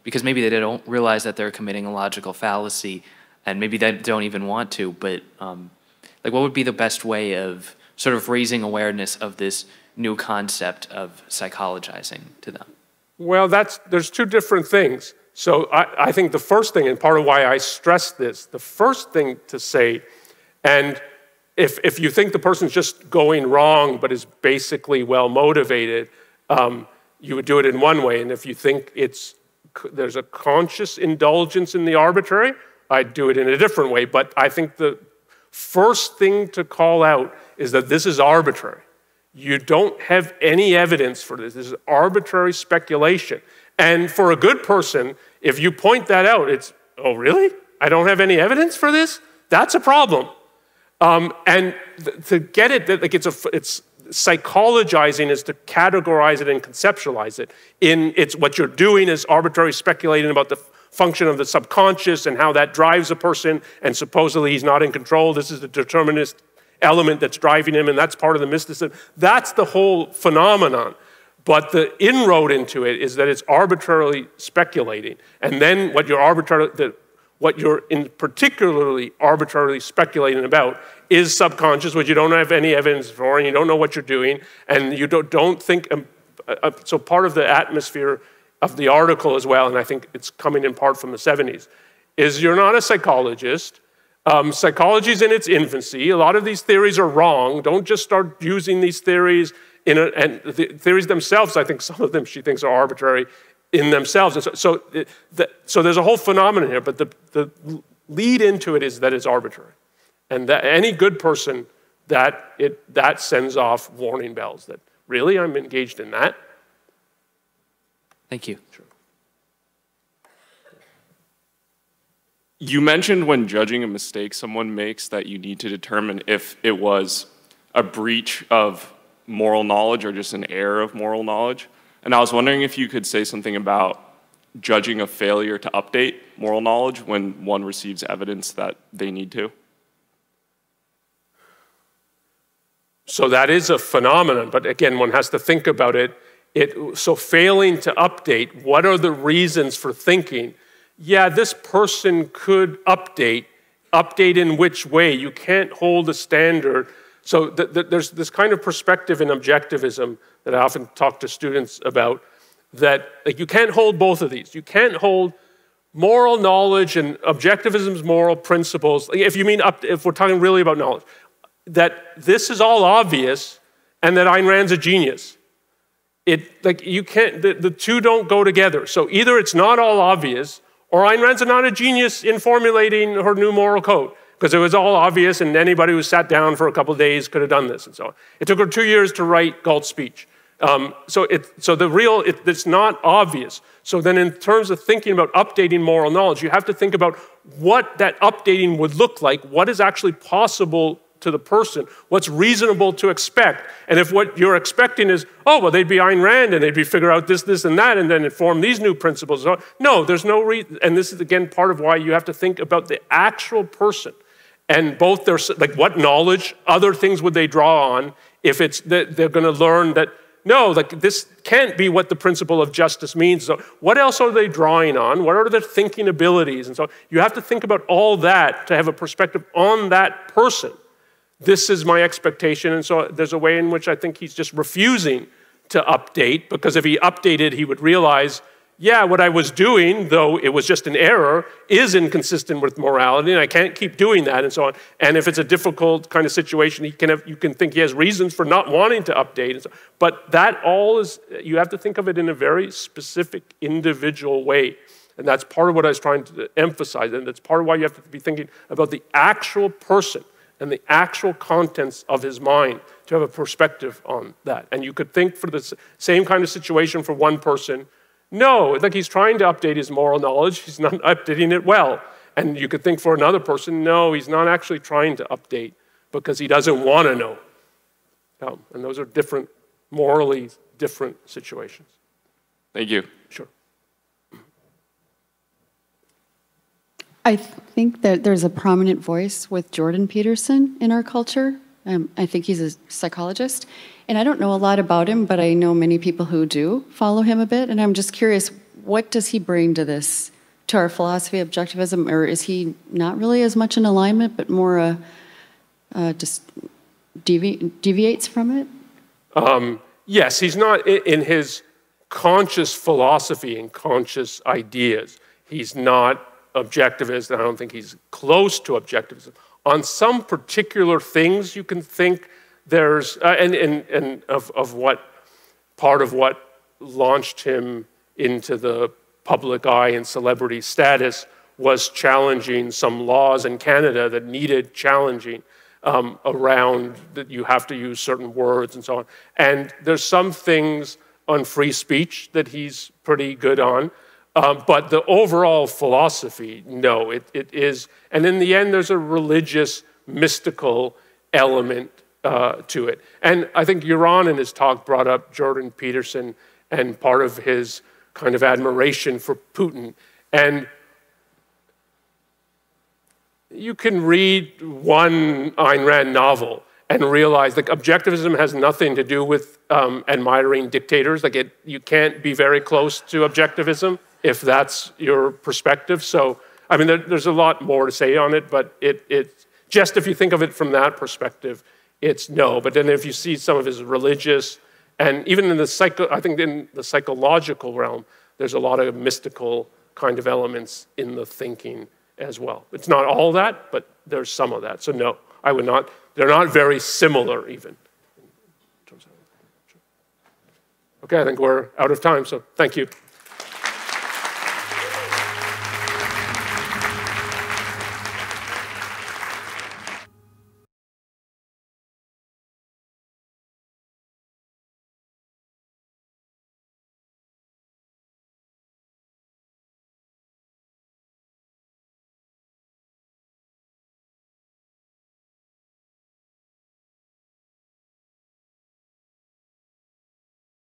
Because maybe they don't realize that they're committing a logical fallacy, and maybe they don't even want to, but like what would be the best way of sort of raising awareness of this new concept of psychologizing to them? Well, there's two different things. So I think the first thing, and part of why I stress this, the first thing to say, and if you think the person's just going wrong but is basically well-motivated, you would do it in one way. And if you think there's a conscious indulgence in the arbitrary, I'd do it in a different way. But I think the first thing to call out is that this is arbitrary. You don't have any evidence for this. This is arbitrary speculation. And for a good person, if you point that out, it's, oh, really? I don't have any evidence for this? That's a problem. And to get it, like it's psychologizing is to categorize it and conceptualize it. It's what you're doing is arbitrary speculating about the function of the subconscious and how that drives a person, and supposedly he's not in control. This is the determinist element that's driving him, and that's part of the mysticism. That's the whole phenomenon. But the inroad into it is that it's arbitrarily speculating. And then what you're particularly arbitrarily speculating about is subconscious, which you don't have any evidence for, and you don't know what you're doing, and you don't think. So part of the atmosphere of the article as well, and I think it's coming in part from the 70s, is you're not a psychologist. Psychology is in its infancy. A lot of these theories are wrong. Don't just start using these theories. And the theories themselves, I think some of them she thinks are arbitrary in themselves. And so there's a whole phenomenon here, but the lead into it is that it's arbitrary. And that any good person, that sends off warning bells that, really, I'm engaged in that? Thank you. Sure. You mentioned when judging a mistake someone makes that you need to determine if it was a breach of moral knowledge or just an error of moral knowledge. And I was wondering if you could say something about judging a failure to update moral knowledge when one receives evidence that they need to? So that is a phenomenon, but again, one has to think about it. So failing to update, what are the reasons for thinking, yeah, this person could update in which way? You can't hold a standard. So there's this kind of perspective in objectivism that I often talk to students about, that like, you can't hold both of these. You can't hold moral knowledge and objectivism's moral principles. If you mean if we're talking really about knowledge, that this is all obvious and that Ayn Rand's a genius. You can't, the two don't go together. So either it's not all obvious, or Ayn Rand's not a genius in formulating her new moral code, because it was all obvious and anybody who sat down for a couple of days could have done this and so on. It took her 2 years to write Galt's speech. It's not obvious. So then in terms of thinking about updating moral knowledge, you have to think about what that updating would look like, what is actually possible to the person, what's reasonable to expect. And if what you're expecting is, oh, well, they'd be Ayn Rand and they'd be figure out this, this, and that, and then inform these new principles. No, there's no reason. And this is, again, part of why you have to think about the actual person. And both their, like, what knowledge, other things would they draw on if it's that they're going to learn that, no, like, this can't be what the principle of justice means. So what else are they drawing on? What are their thinking abilities? And so you have to think about all that to have a perspective on that person. This is my expectation, and so there's a way in which I think he's just refusing to update, because if he updated, he would realize, yeah, what I was doing, though it was just an error, is inconsistent with morality, and I can't keep doing that, and so on. And if it's a difficult kind of situation, you can think he has reasons for not wanting to update. And so, but that all is, you have to think of it in a very specific, individual way. And that's part of what I was trying to emphasize, and that's part of why you have to be thinking about the actual person and the actual contents of his mind to have a perspective on that. And you could think for the same kind of situation for one person, no, like he's trying to update his moral knowledge, he's not updating it well. And you could think for another person, no, he's not actually trying to update because he doesn't want to know. And those are different, morally different situations. Thank you. Sure. I think that there's a prominent voice with Jordan Peterson in our culture. I think he's a psychologist. And I don't know a lot about him, but I know many people who do follow him a bit. And I'm just curious, what does he bring to this, to our philosophy of objectivism? Or is he not really as much in alignment, but more just deviates from it? Yes, he's not in his conscious philosophy and conscious ideas. He's not objectivist, and I don't think he's close to objectivism. On some particular things, you can think there's, of what part of what launched him into the public eye and celebrity status was challenging some laws in Canada that needed challenging around that you have to use certain words and so on. And there's some things on free speech that he's pretty good on. But the overall philosophy, no, it is. And in the end, there's a religious, mystical element to it. And I think Yaron in his talk brought up Jordan Peterson and part of his kind of admiration for Putin. And you can read one Ayn Rand novel and realize that objectivism has nothing to do with admiring dictators. Like you can't be very close to objectivism if that's your perspective. So, I mean, there's a lot more to say on it, but it just if you think of it from that perspective, it's no. But then if you see some of his religious, and even in the I think in the psychological realm, there's a lot of mystical kind of elements in the thinking as well. It's not all that, but there's some of that. So no, I would not, they're not very similar even. Okay, I think we're out of time, so thank you.